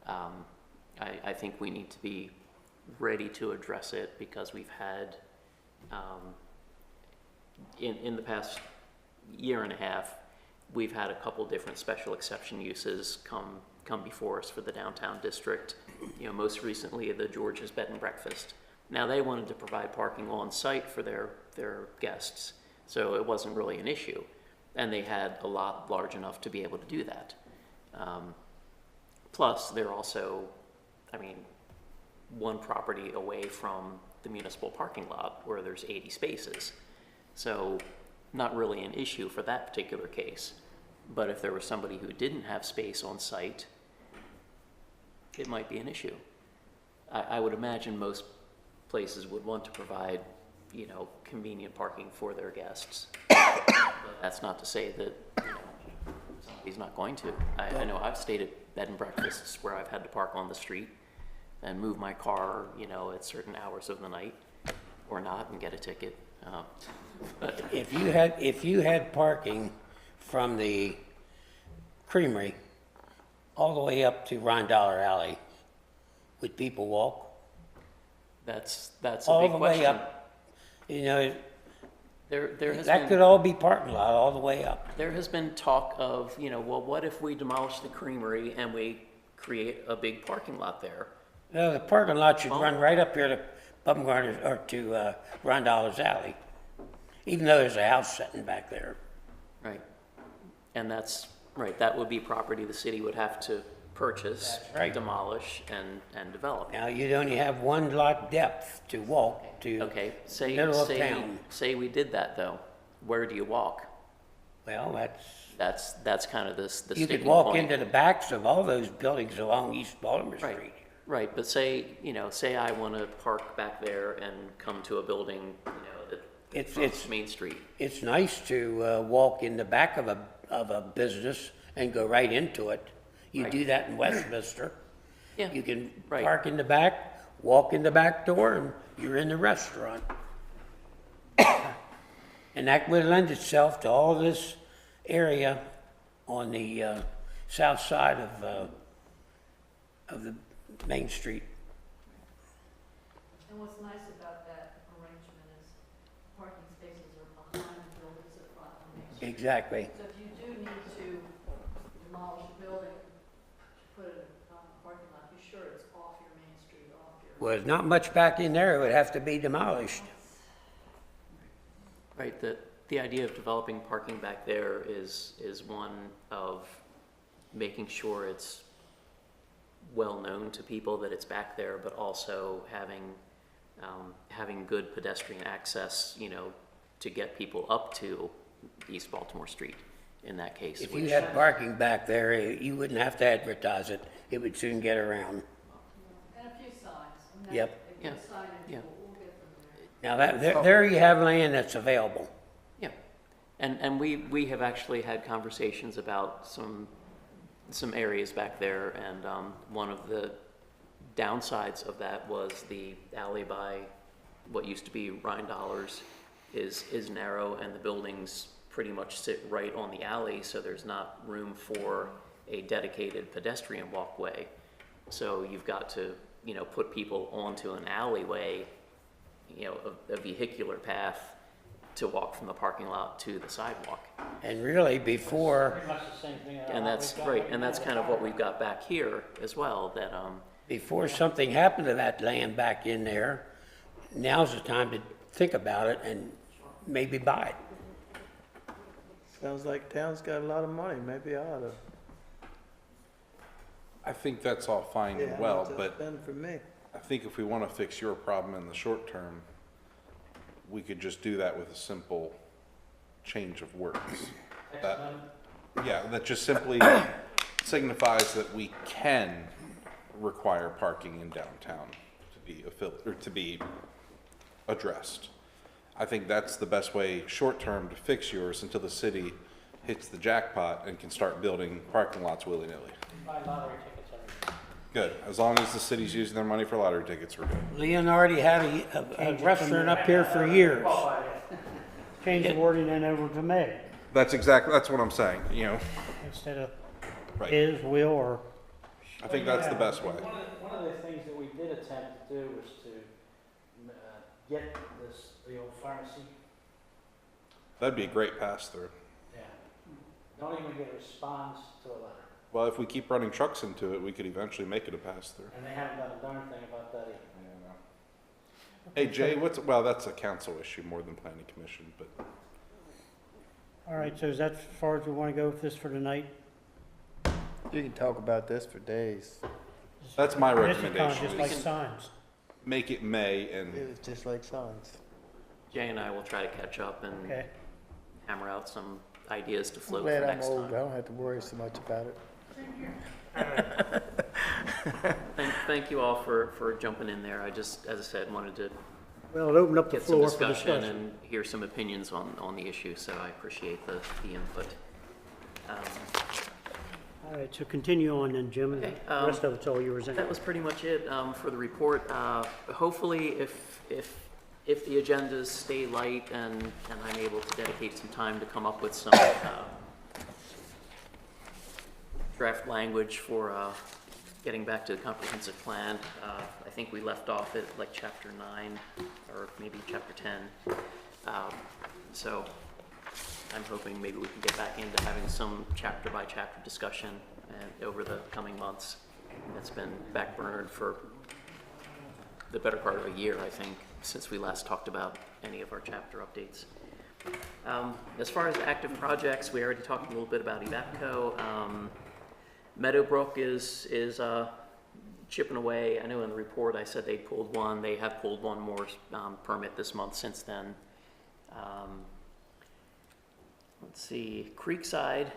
I think we need to be ready to address it because we've had, in the past year and a half, we've had a couple different special exception uses come before us for the downtown district. You know, most recently the George's Bed and Breakfast. Now they wanted to provide parking on site for their guests, so it wasn't really an issue. And they had a lot large enough to be able to do that. Plus, they're also, I mean, one property away from the municipal parking lot where there's 80 spaces. So not really an issue for that particular case. But if there was somebody who didn't have space on site, it might be an issue. I would imagine most places would want to provide, you know, convenient parking for their guests. But that's not to say that, you know, somebody's not going to. I know I've stayed at bed and breakfasts where I've had to park on the street and move my car, you know, at certain hours of the night or not and get a ticket. But If you had parking from the creamery all the way up to Ron Dollar Alley, would people walk? that's a All big the question. way up, you know, There has that been could all be parking lot all the way up. There has been talk of, you know, well, what if we demolish the creamery and we create a big parking lot there? No, the parking lot should run right up here to Bumgarner's, or to Ron Dollar's Alley, even though there's a house sitting back there. Right. And that's, right, that would be property the city would have to purchase, That's right. demolish, and develop. Now, you'd only have one lot depth to walk to Okay, middle of town. say we did that though, where do you walk? Well, That's kind of the you sticking could walk point. into the backs of all those buildings along East Baltimore Right. Street. Right, but say I want to park back there and come to a building, you know, that It's fronts Main Street. It's nice to walk in the back of a business and go right into it. You Right. do that in Westminster. Yeah. You can Right. park in the back, walk in the back door, and you're in the restaurant. And that would lend itself to all this area on the south side of the Main Street. And what's nice about that arrangement is parking spaces are behind the buildings at front on Main Street. Exactly. So if you do need to demolish a building to put it on a parking lot, be sure it's off your Main Street, off your. Well, there's not much back in there. It would have to be demolished. Right, the idea of developing parking back there is one of making sure it's well known to people that it's back there, but also having good pedestrian access, you know, to get people up to East Baltimore Street. in that case. If which- you had parking back there, you wouldn't have to advertise it. It would soon get around. And a few signs. And that- Yep. if Yeah. the signage, Yeah. we'll get them there. Now, there you have land that's available. Yeah, and we have actually had conversations about some areas back there, and one of the downsides of that was the alley by what used to be Rhine Dollars is narrow, and the buildings pretty much sit right on the alley, so there's not room for a dedicated pedestrian walkway. So you've got to, put people onto an alleyway, a vehicular path to walk from the parking lot to the sidewalk. And really, before, Pretty much the same thing. And that's right, and that's kind of what we've got back here as well, that, before something happened to that land back in there, now's the time to think about it and maybe buy it. Sounds like town's got a lot of money, maybe I ought to. I think that's all fine and well, but Spend for me. I think if we want to fix your problem in the short term, we could just do that with a simple change of words. That, yeah, that just simply signifies that we can require parking in downtown to be addressed. I think that's the best way, short term, to fix yours until the city hits the jackpot and can start building parking lots willy-nilly. Buy lottery tickets every year. Good, as long as the city's using their money for lottery tickets, we're good. Leon already had a restaurant up here for years. Change the wording then over to may, That's what I'm saying, instead of right. is, will, or I think that's the best way. One of the things that we did attempt to do was to get the old pharmacy. That'd be a great pass-through. Yeah. Don't even get a response to a letter. Well, if we keep running trucks into it, we could eventually make it a pass-through. And they haven't done a darn thing about that either. Hey, Jay, well, that's a council issue more than planning commission, but all right, so is that as far as we want to go with this for tonight? You can talk about this for days. that's my This is kind of recommendation. just like signs. Make it May and, It's just like signs. Jay and I will try to catch up and Okay. hammer out some ideas to I'm float for glad I'm next old, I time. don't have to worry so much about it. Thank you all for jumping in there. I just, as I said, wanted to Well, it opened up the get some floor for discussion discussion. and hear some opinions on the issue, so I appreciate the input. All right, so continue on then, Jim, and Okay, the rest of it's all yours. That was pretty much it for the report. Hopefully, if the agendas stay light and I'm able to dedicate some time to come up with some draft language for getting back to the comprehensive plan. I think we left off at like chapter 9 or maybe chapter 10. So I'm hoping maybe we can get back into having some chapter by chapter discussion over the coming months. It's been backburnered for the better part of a year, I think, since we last talked about any of our chapter updates. As far as active projects, we already talked a little bit about Evapco. Meadowbrook is chipping away. I know in the report I said they pulled one. They have pulled one more permit this month since then. Let's see, Creekside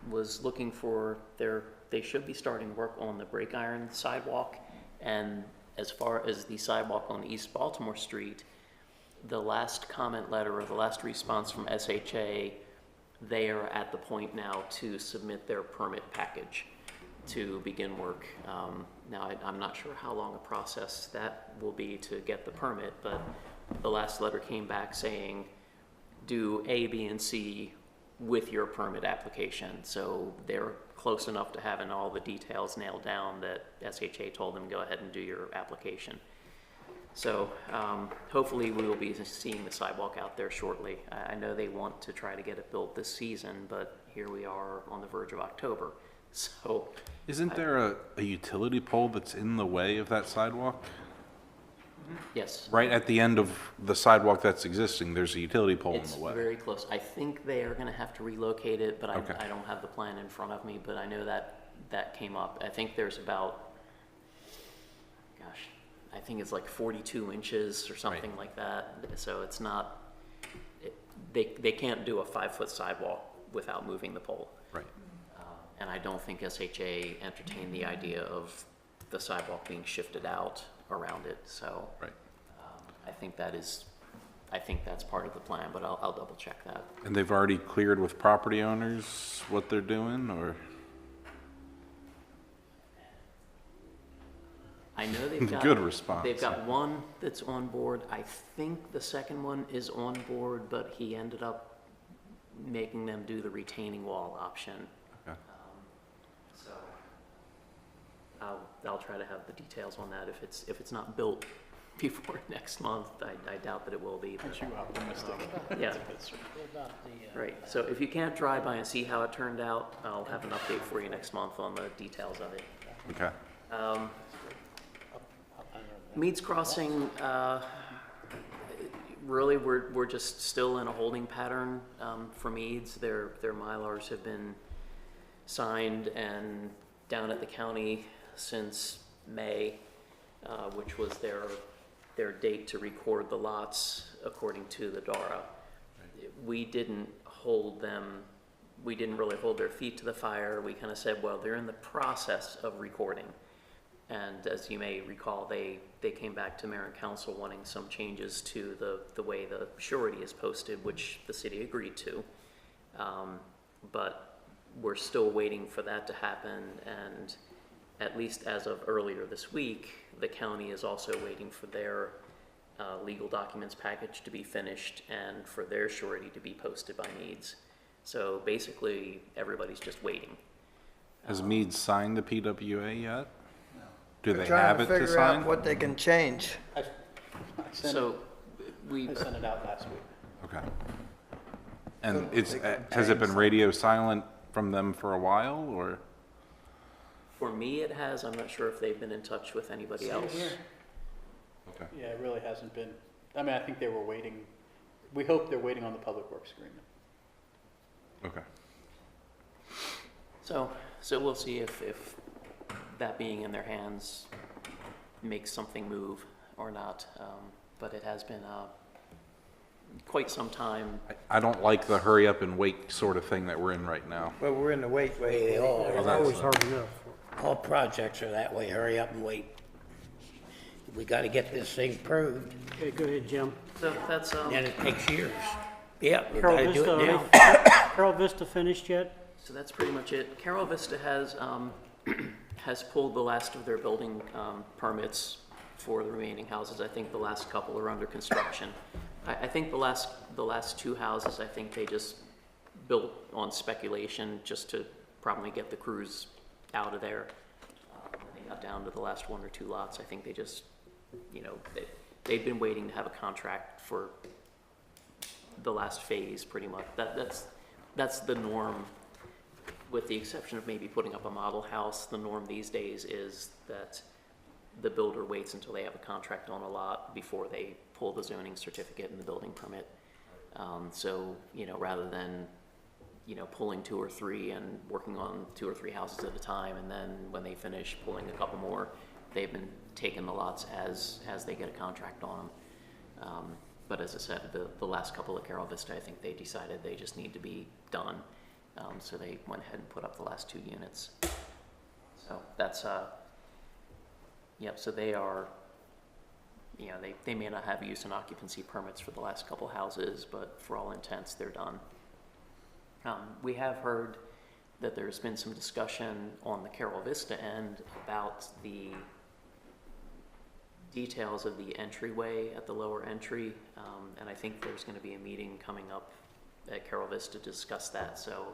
was looking for they should be starting work on the brake iron sidewalk. And as far as the sidewalk on East Baltimore Street, the last comment letter or the last response from SHA, they are at the point now to submit their permit package to begin work. Now, I'm not sure how long a process that will be to get the permit, but the last letter came back saying, do A, B, and C with your permit application. So they're close enough to having all the details nailed down that SHA told them, go ahead and do your application. So hopefully we will be seeing the sidewalk out there shortly. I know they want to try to get it built this season, but here we are on the verge of October. So isn't there a utility pole that's in the way of that sidewalk? yes. Right at the end of the sidewalk that's existing, there's a utility pole in It's the way. very close. I think they are going to have to relocate it, but Okay. I don't have the plan in front of me, but I know that came up. I think there's about, gosh, I think it's like 42 inches or something like that. So it's not, they can't do a 5-foot sidewalk without moving the pole. Right. And I don't think SHA entertained the idea of the sidewalk being shifted out around it, so. Right. I think that's part of the plan, but I'll double check that. And they've already cleared with property owners what they're doing, or? I know they've got. Good response. They've got one that's on board. I think the second one is on board, but he ended up making them do the retaining wall option. Okay. So I'll try to have the details on that. If it's not built before next month, I doubt that it will be. Aren't you optimistic? Yeah. What about the, Right, so if you can't drive by and see how it turned out, I'll have an update for you next month on the details of it. Okay. Meads Crossing, really, we're just still in a holding pattern for Meads. Their Mylars have been signed and down at the county since May, which was their date to record the lots according to the DARA. We didn't really hold their feet to the fire. We kind of said, well, they're in the process of recording. And as you may recall, they came back to mayor and council wanting some changes to the way the surety is posted, which the city agreed to. But we're still waiting for that to happen, and at least as of earlier this week, the county is also waiting for their legal documents package to be finished and for their surety to be posted by Meads. So basically, everybody's just waiting. Has Meads signed the PWA yet? Do they Trying have to it to figure out sign? what they can change. I sent So we, I sent it out last week. Okay. And So it's, they can has it change been radio silent from them for a while, or? for me, it has. I'm not sure if they've been in touch with anybody else. Okay. Yeah, it really hasn't been, I mean, I think they were waiting, we hope they're waiting on the public works agreement. Okay. So we'll see if that being in their hands makes something move or not. But it has been quite some time. I don't like the hurry up and wait sort of thing that we're in right now. Well, we're in the wait. They all, It's always hard enough. all projects are that way, hurry up and wait. We gotta get this thing proved, Okay, go ahead, Jim. So that's, then it takes years. Yeah, we Carol gotta do Vista, it now. Carol Vista finished yet? so that's pretty much it. Carol Vista has, has pulled the last of their building permits for the remaining houses. I think the last couple are under construction. I think the last two houses, I think they just built on speculation just to probably get the crews out of there. They got down to the last one or two lots. I think they just, they'd been waiting to have a contract for the last phase, pretty much. That's the norm, with the exception of maybe putting up a model house. The norm these days is that the builder waits until they have a contract on a lot before they pull the zoning certificate and the building permit. So, rather than, pulling two or three and working on two or three houses at a time, and then when they finish pulling a couple more, they've been taking the lots as they get a contract on them. But as I said, the last couple at Carol Vista, I think they decided they just need to be done. So they went ahead and put up the last two units. So that's, yep, so they are, they may not have use and occupancy permits for the last couple houses, but for all intents, they're done. We have heard that there's been some discussion on the Carol Vista end about the details of the entryway at the lower entry, and I think there's going to be a meeting coming up at Carol Vista to discuss that. So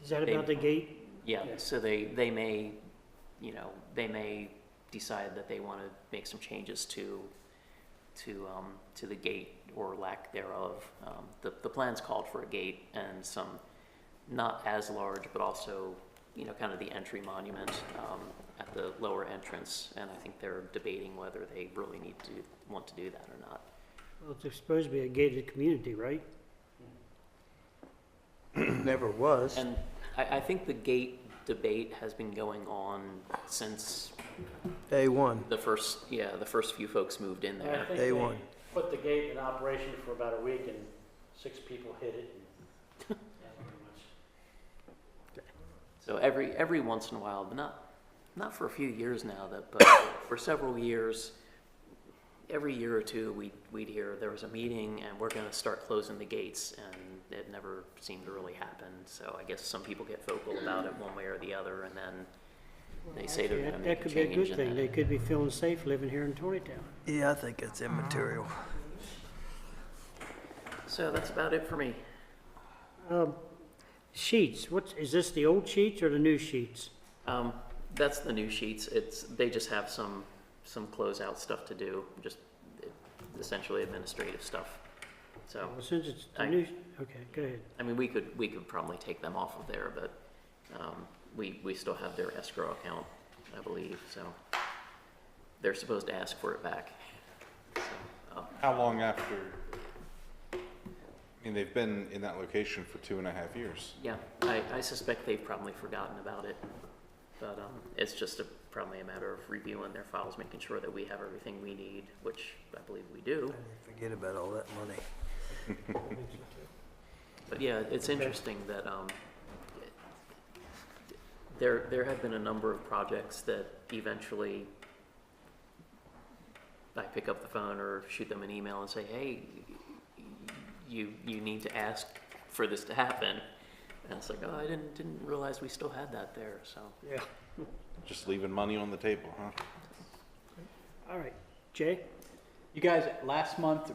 Is that about the gate? yeah, so they may, they may decide that they want to make some changes to the gate or lack thereof. The plans called for a gate and some not as large, but also, kind of the entry monument at the lower entrance. And I think they're debating whether they really want to do that or not. Well, it's supposed to be a gated community, right? Never was. And I think the gate debate has been going on since Day one. the first few folks moved in I there. think Day they one. put the gate in operation for about a week and 6 people hit it. That's pretty much. So every once in a while, but not for a few years now, but for several years, every year or two, we'd hear there was a meeting and we're going to start closing the gates, and it never seemed to really happen. So I guess some people get vocal about it one way or the other, and then they say they're going to That make a could be a change. good and thing. then They could be feeling safe living here in Taneytown. Yeah, I think it's immaterial. So that's about it for me. Sheets, is this the old sheets or the new sheets? That's the new sheets. They just have some closeout stuff to do, just essentially administrative stuff. So, Well, since it's the I- new, okay, go ahead. I mean, we could probably take them off of there, but we still have their escrow account, I believe. So they're supposed to ask for it back. So, How long after? I mean, they've been in that location for 2.5 years. yeah, I suspect they've probably forgotten about it, but it's just probably a matter of reviewing their files, making sure that we have everything we need, which I believe we do. Forget about all that money. But yeah, it's interesting that there have been a number of projects that eventually I pick up the phone or shoot them an email and say, hey, you need to ask for this to happen. And it's like, oh, I didn't realize we still had that there. So Yeah. Just leaving money on the table, huh? All right. Jay? You guys last month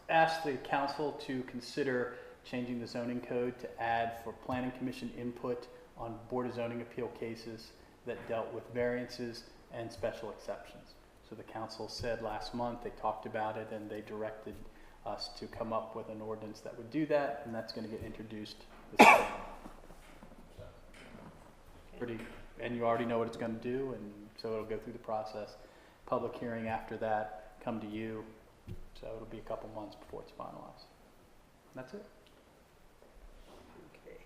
asked the council to consider changing the zoning code to add for planning commission input on board of zoning appeal cases that dealt with variances and special exceptions. So the council said last month, they talked about it and they directed us to come up with an ordinance that would do that, and that's going to get introduced this month. And you already know what it's going to do, and so it'll go through the process. Public hearing after that, come to you, so it'll be a couple months before it's finalized. That's it. Okay.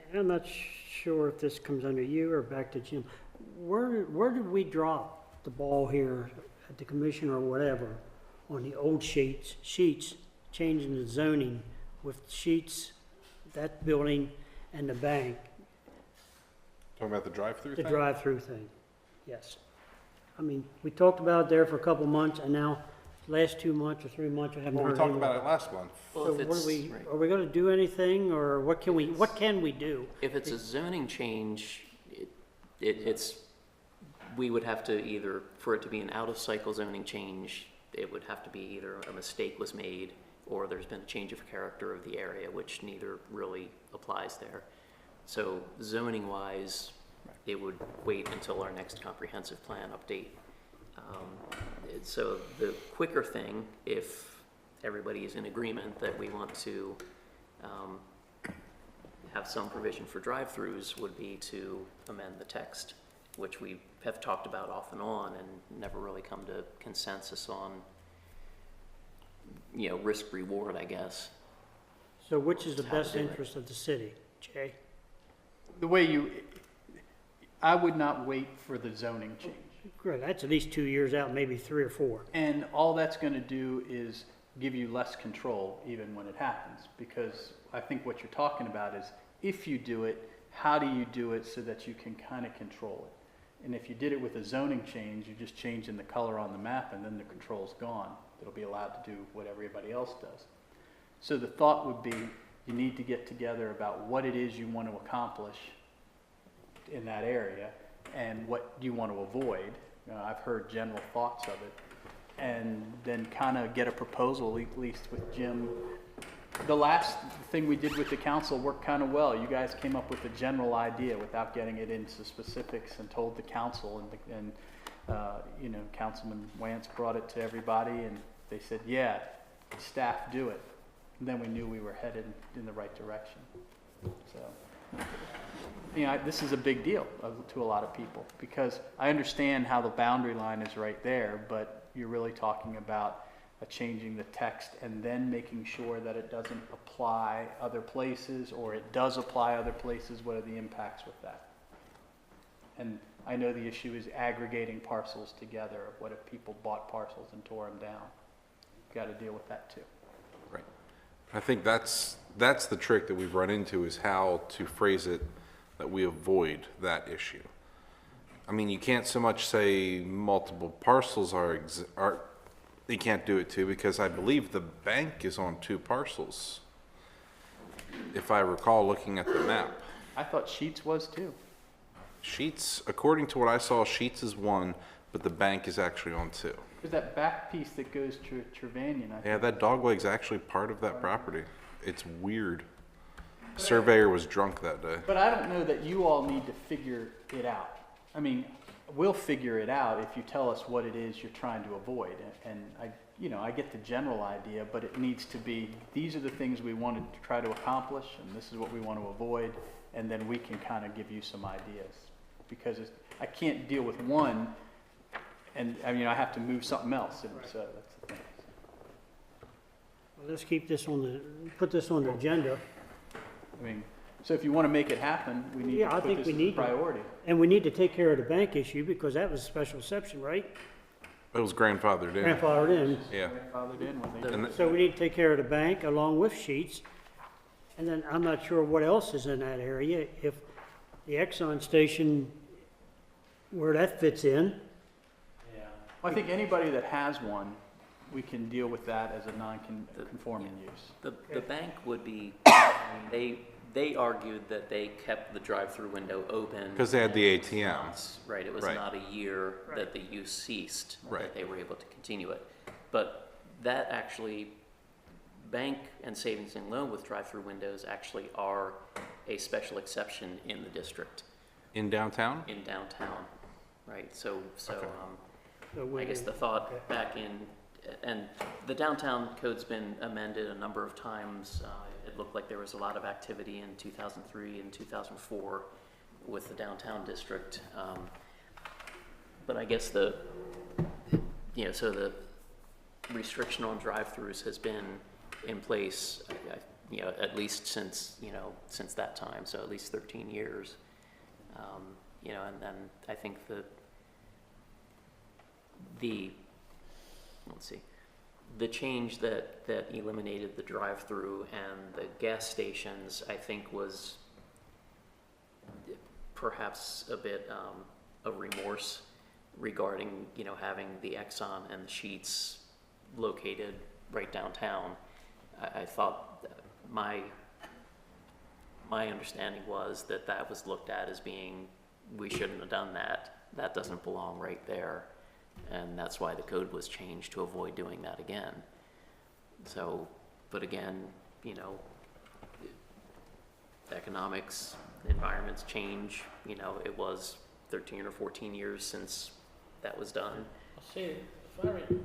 And I'm not sure if this comes under you or back to Jim. Where did we drop the ball here at the commission or whatever on the old sheets, changing the zoning with sheets, that building and the bank, Talking about the drive-through the thing? drive-through thing? Yes. I mean, we talked about it there for a couple months, and now last 2 months or 3 months, we haven't Well, heard we talked anything. about it last month. well, So if what it's right. are we gonna do anything, or what can we do? If it's a zoning change, we would have to either, for it to be an out-of-cycle zoning change, it would have to be either a mistake was made or there's been a change of character of the area, which neither really applies there. So zoning-wise, it would wait until our next comprehensive plan update. So the quicker thing, if everybody is in agreement that we want to have some provision for drive-throughs, would be to amend the text, which we have talked about off and on and never really come to consensus on, risk reward, I guess. So which is the How to best do it. interest of the city, Jay? The way I would not wait for the zoning change. Great, that's at least 2 years out, maybe 3 or 4. And all that's going to do is give you less control even when it happens. Because I think what you're talking about is, if you do it, how do you do it so that you can kind of control it? And if you did it with a zoning change, you're just changing the color on the map and then the control's gone. It'll be allowed to do what everybody else does. So the thought would be, you need to get together about what it is you want to accomplish in that area and what you want to avoid. I've heard general thoughts of it. And then kind of get a proposal, at least with Jim. The last thing we did with the council worked kind of well. You guys came up with a general idea without getting it into specifics and told the council, and Councilman Wance brought it to everybody and they said, yeah, staff do it. And then we knew we were headed in the right direction. So, this is a big deal to a lot of people, because I understand how the boundary line is right there, but you're really talking about changing the text and then making sure that it doesn't apply other places, or it does apply other places. What are the impacts with that? And I know the issue is aggregating parcels together. What if people bought parcels and tore them down? You've got to deal with that too. Right. I think that's the trick that we've run into, is how to phrase it that we avoid that issue. I mean, you can't so much say multiple parcels are, they can't do it too, because I believe the bank is on 2 parcels, if I recall looking at the map. I thought Sheets was too. Sheets, according to what I saw, Sheets is 1, but the bank is actually on 2. There's that back piece that goes to Trevanion, I think. Yeah, that dogleg's actually part of that property. It's weird. Surveyor was drunk that day. But I don't know that you all need to figure it out. I mean, we'll figure it out if you tell us what it is you're trying to avoid. And I get the general idea, but it needs to be, these are the things we wanted to try to accomplish, and this is what we want to avoid, and then we can kind of give you some ideas. Because I can't deal with one, and I mean, I have to move something else, and so that's the thing. Well, let's keep this put this on the agenda. I mean, so if you want to make it happen, we need Yeah, to I put think this we as a need to. priority. And we need to take care of the bank issue, because that was a special exception, right? It was grandfathered in. Grandfathered in. Yeah. Grandfathered in when they And did it. So we need to take care of the bank along with Sheets. And then I'm not sure what else is in that area. If the Exxon station, where that fits in, Yeah. Well, I think anybody that has one, we can deal with that as a non-conforming use. The bank would be, they argued that they kept the drive-through window open. 'Cause they had the and ATM. months, right, it was Right. not a year that the use ceased, Right. that they were able to continue it. But that actually, bank and savings and loan with drive-through windows actually are a special exception in the district, In downtown? in downtown, right? So, Okay. I guess the thought back in, and the downtown code's been amended a number of times. It looked like there was a lot of activity in 2003 and 2004 with the downtown district. But I guess so the restriction on drive-throughs has been in place, at least since that time, so at least 13 years. And then I think the change that eliminated the drive-through and the gas stations, I think, was perhaps a bit of remorse regarding having the Exxon and the Sheets located right downtown. I thought that my understanding was that was looked at as being, we shouldn't have done that. That doesn't belong right there. And that's why the code was changed, to avoid doing that again. So, but again, economics, environments change. It was 13 or 14 years since that was done. See, if I read,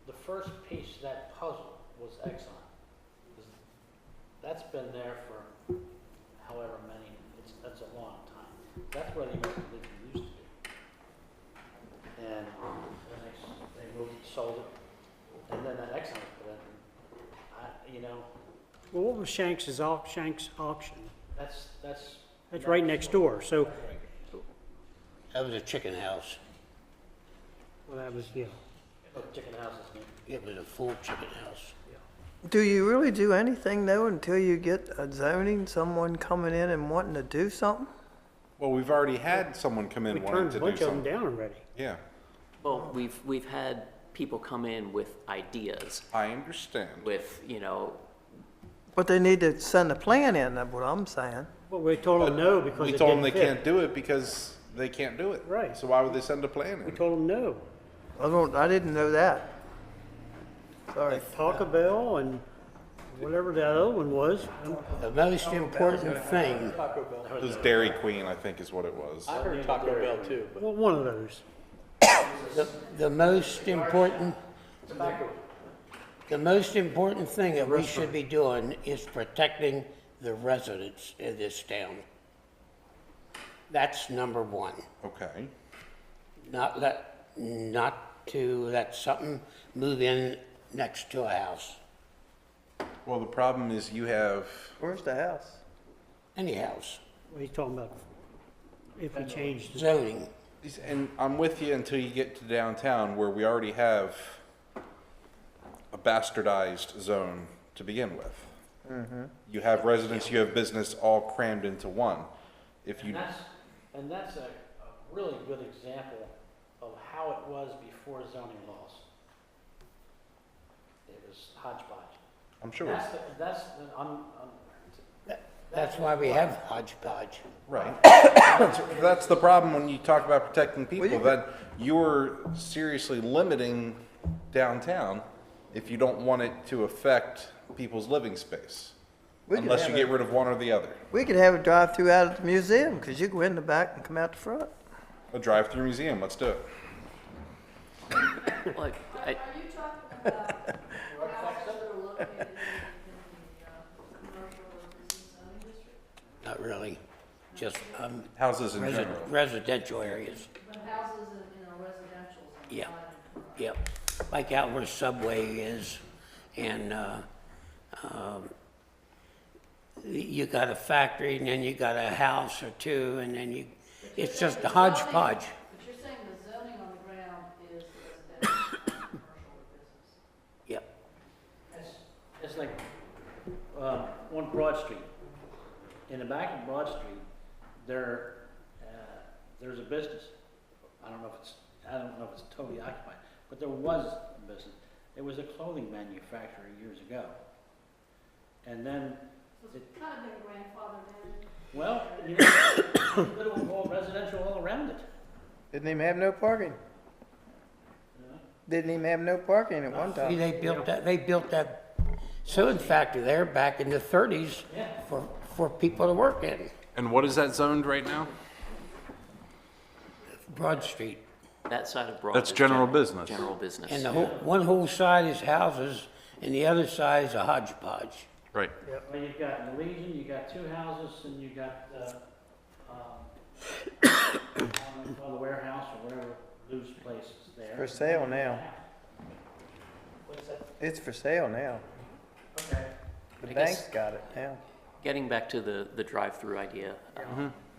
the first piece of that puzzle was Exxon. 'Cause that's been there for however many, that's a long time. That's where the American Legion used to be. And then they moved, sold it, and then that Exxon put in. well, what was Shank's auction? That's Right next door, so, That was a chicken house. well, that was, yeah. Oh, chicken houses. It was a full chicken house. Do you really do anything though until you get a zoning, someone coming in and wanting to do something? Well, we've already had someone come We in wanting turned to a do bunch of them something. down already. Yeah, Well, we've had people come in with ideas, I understand. with, But they need to send a plan in, that's what I'm saying. Well, we told them no because We it told them didn't they fit. can't do it because they can't do it. Right. So why would they send a plan We in? told them no. I didn't know that. Sorry. Taco Bell and whatever the other one was. The most important thing, Taco Bell. It was Dairy Queen, I think is what it was. I heard Taco Bell too, but Well, one of those. the most important, the most important thing that we should be doing is protecting the residents in this town. That's number one. Okay. Not to let something move in next to a house, Well, the problem is you have, Where's the house? any house, What are you talking about? If we changed the zoning. and I'm with you until you get to downtown where we already have a bastardized zone to begin with. You have residence, you have business all crammed into one. If you, And that's a really good example of how it was before zoning laws. It was hodgepodge. I'm sure, That's why we have hodgepodge. right. That's the problem when you talk about protecting people, that you're seriously limiting downtown if you don't want it to affect people's living space. We could Unless you have get rid of one or the other. We could have a drive-through out at the museum, because you go in the back and come out the front. A drive-through museum, let's do it. Like, Are you talking about houses that are located in the commercial or business zoning district? Not really, just Houses in general. residential areas. But houses in a residential zone? Yeah. not in commercial. Yep, like out where Subway is, and you got a factory, and then you got a house or two, and then it's just a hodgepodge. But you're saying the zoning on the ground is residential, not commercial or business? Yep, It's like, on Broad Street. In the back of Broad Street, there's a business. I don't know if it's totally occupied, but there was a business. It was a clothing manufacturer years ago. And then, So it's kind of been grandfathered in? well, it was all residential all around it. Didn't even have no parking. Didn't even have no parking at one see, time. they built that sewing factory there back in the 30s for people to work in, And what is that zoned right now? Broad Street. that side of Broad. That's is general business. General business. And the one whole side is houses, and the other side is a hodgepodge. Right. Well, you've got in the Legion, you got two houses, and you got, the warehouse or whatever, Lou's place is there. For sale now. What's that? It's for sale now. Okay. The I guess- bank's got it now. Getting back to the drive-through idea,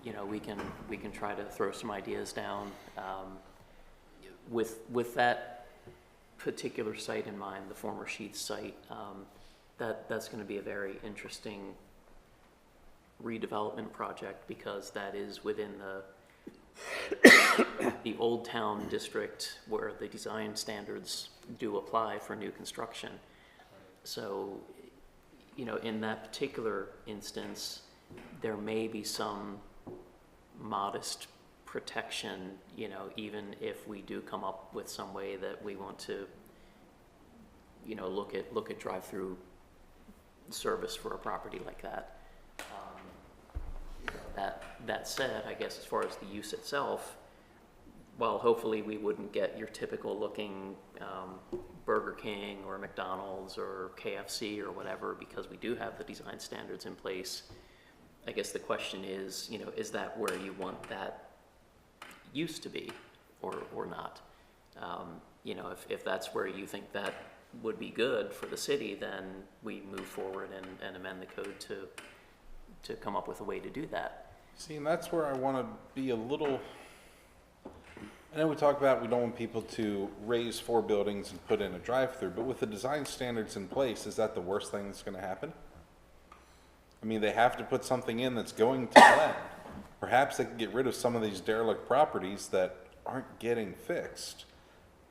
you know, we can try to throw some ideas down. With that particular site in mind, the former Sheets site, that's going to be a very interesting redevelopment project because that is within the Old Town district where the design standards do apply for new construction. So, you know, in that particular instance, there may be some modest protection, you know, even if we do come up with some way that we want to, you know, look at drive-through service for a property like that. That said, I guess as far as the use itself, well, hopefully we wouldn't get your typical looking Burger King or McDonald's or KFC or whatever, because we do have the design standards in place. I guess the question is, you know, is that where you want that use to be or not? You know, if that's where you think that would be good for the city, then we move forward and amend the code to come up with a way to do that. See, and that's where I want to be a little, I know we talk about we don't want people to raise 4 buildings and put in a drive-through, but with the design standards in place, is that the worst thing that's going to happen? I mean, they have to put something in that's going to blend. Perhaps they can get rid of some of these derelict properties that aren't getting fixed.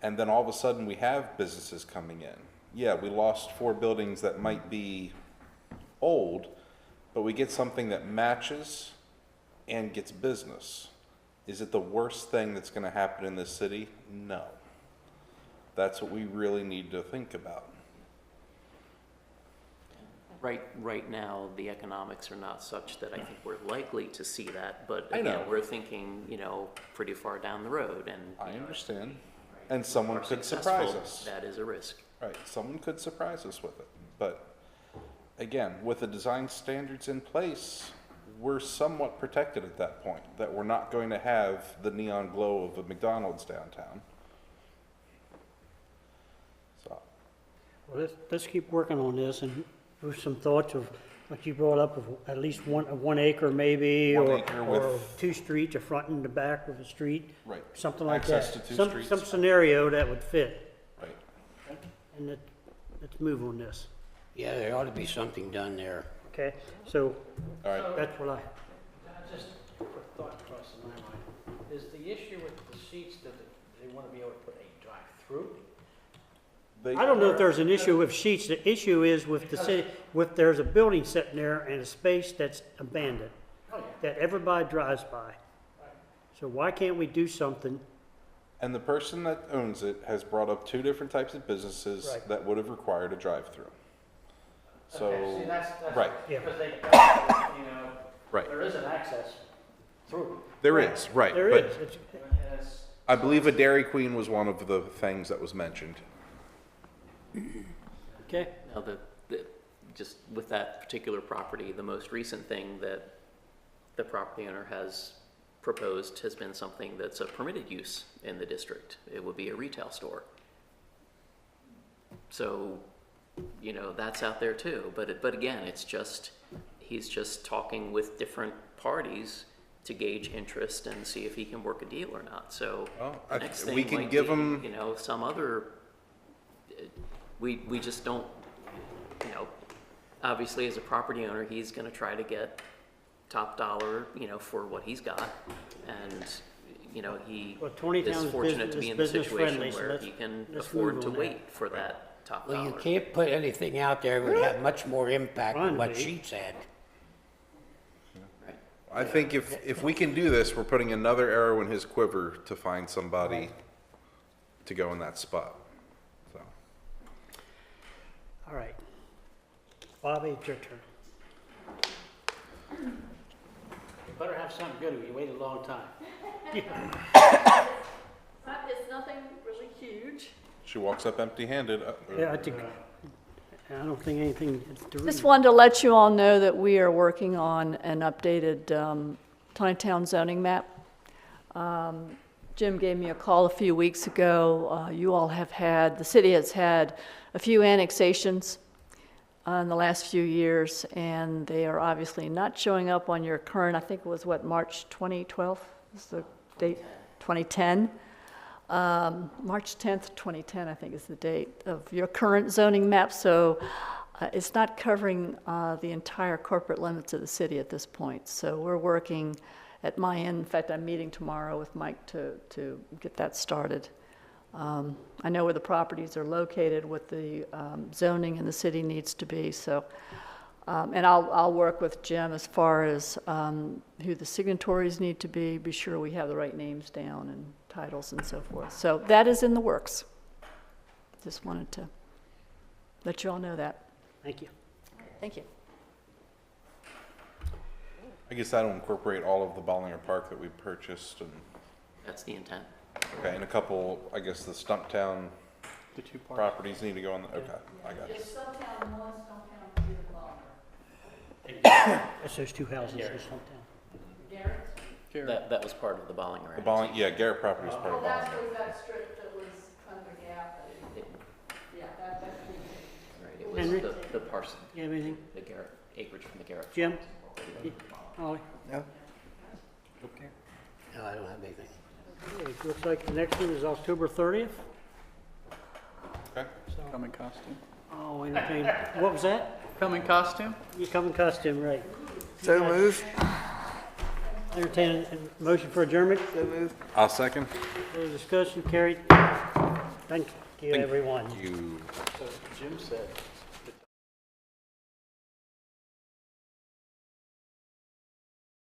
And then all of a sudden we have businesses coming in. Yeah, we lost 4 buildings that might be old, but we get something that matches and gets business. Is it the worst thing that's going to happen in this city? No. That's what we really need to think about. Right now, the economics are not such that I think we're likely to see that, but I again, know. we're thinking, you know, pretty far down the road, and I you know, understand. And someone are could successful, surprise us. that is a risk. Right, someone could surprise us with it. But again, with the design standards in place, we're somewhat protected at that point, that we're not going to have the neon glow of a McDonald's downtown. So, Well, let's keep working on this and with some thoughts of, like you brought up, of at least one acre maybe, 1 or acre or with- 2 streets, a front and the back of the street, right, something like that. Access to 2 Some streets. scenario that would fit, right. and let's move on this. Yeah, there ought to be something done there. Okay, so All right, that's what I, Just a quick thought crossing my mind. Is the issue with the sheets that they want to be able to put a drive-through? I don't know if there's an issue with sheets. The issue is with the city, there's a building sitting there and a space that's abandoned, Oh, yeah. that everybody drives by. So why can't we do something? and the person that owns it has brought up 2 different types of businesses Right. that would have required a drive-through. So, Okay, see, that's, right. Yeah. because they, you know, right, there is an access through. there is, right, There but is. It's- And it's- I believe a Dairy Queen was one of the things that was mentioned. Okay, Now, just with that particular property, the most recent thing that the property owner has proposed has been something that's a permitted use in the district. It would be a retail store. So, you know, that's out there too, but again, he's just talking with different parties to gauge interest and see if he can work a deal or not, so. Well, the next we thing can might give be, him, you know, some other, we just don't, you know, obviously as a property owner, he's gonna try to get top dollar, you know, for what he's got. And, you know, he well, Taneytown is is fortunate to be in the business situation friendly, so where let's, he can let's afford move to on that. wait for that top Well, you dollar. can't put anything out there that would have much more impact Trying than to what be. Sheets had. Right. I think if we can do this, we're putting another arrow in his quiver to find somebody to go in that spot, so. All right. Bobby, it's your turn. You better have something good, or you wait a long time. It's nothing really huge. She walks up empty-handed. Yeah, I think, I don't think anything to read. Just wanted to let you all know that we are working on an updated Taneytown zoning map. Jim gave me a call a few weeks ago. You all have had, the city has had a few annexations in the last few years, and they are obviously not showing up on your current, I think it was what, March 2012 is the date? 2010. March 10th, 2010, I think is the date of your current zoning map. So it's not covering the entire corporate limits of the city at this point. So we're working at my end. In fact, I'm meeting tomorrow with Mike to get that started. I know where the properties are located, what the zoning in the city needs to be. So, and I'll work with Jim as far as who the signatories need to be sure we have the right names down and titles and so forth. So that is in the works. Just wanted to let you all know that. Thank you. Thank you. I guess that'll incorporate all of the Bollinger Park that we purchased and, That's the intent. okay, and a couple, I guess the Stumptown The 2 parts. properties need to go on the, okay, I got it. If Stumptown 1, Stumptown 2, Balmer. That's those 2 houses in Stumptown. Garrett's? That was part of the Bollinger The Act. Bolling, yeah, Garrett property is part Oh, of that's Bollinger. was that strip that was kind of a gap. Yeah, that's Right, it Henry? was the parcel, You have anything? the Garrett, acreage from the Garrett. Jim? Ollie? No. No, I don't have anything. Okay, looks like the next one is October 30th. Okay. So Come in costume. I'll entertain, what was that? Come in costume? You come in costume, right. So move. Entertain a motion for adjournment. So move. I'll second. Further discussion, carried. Thank you, everyone. You. So Jim said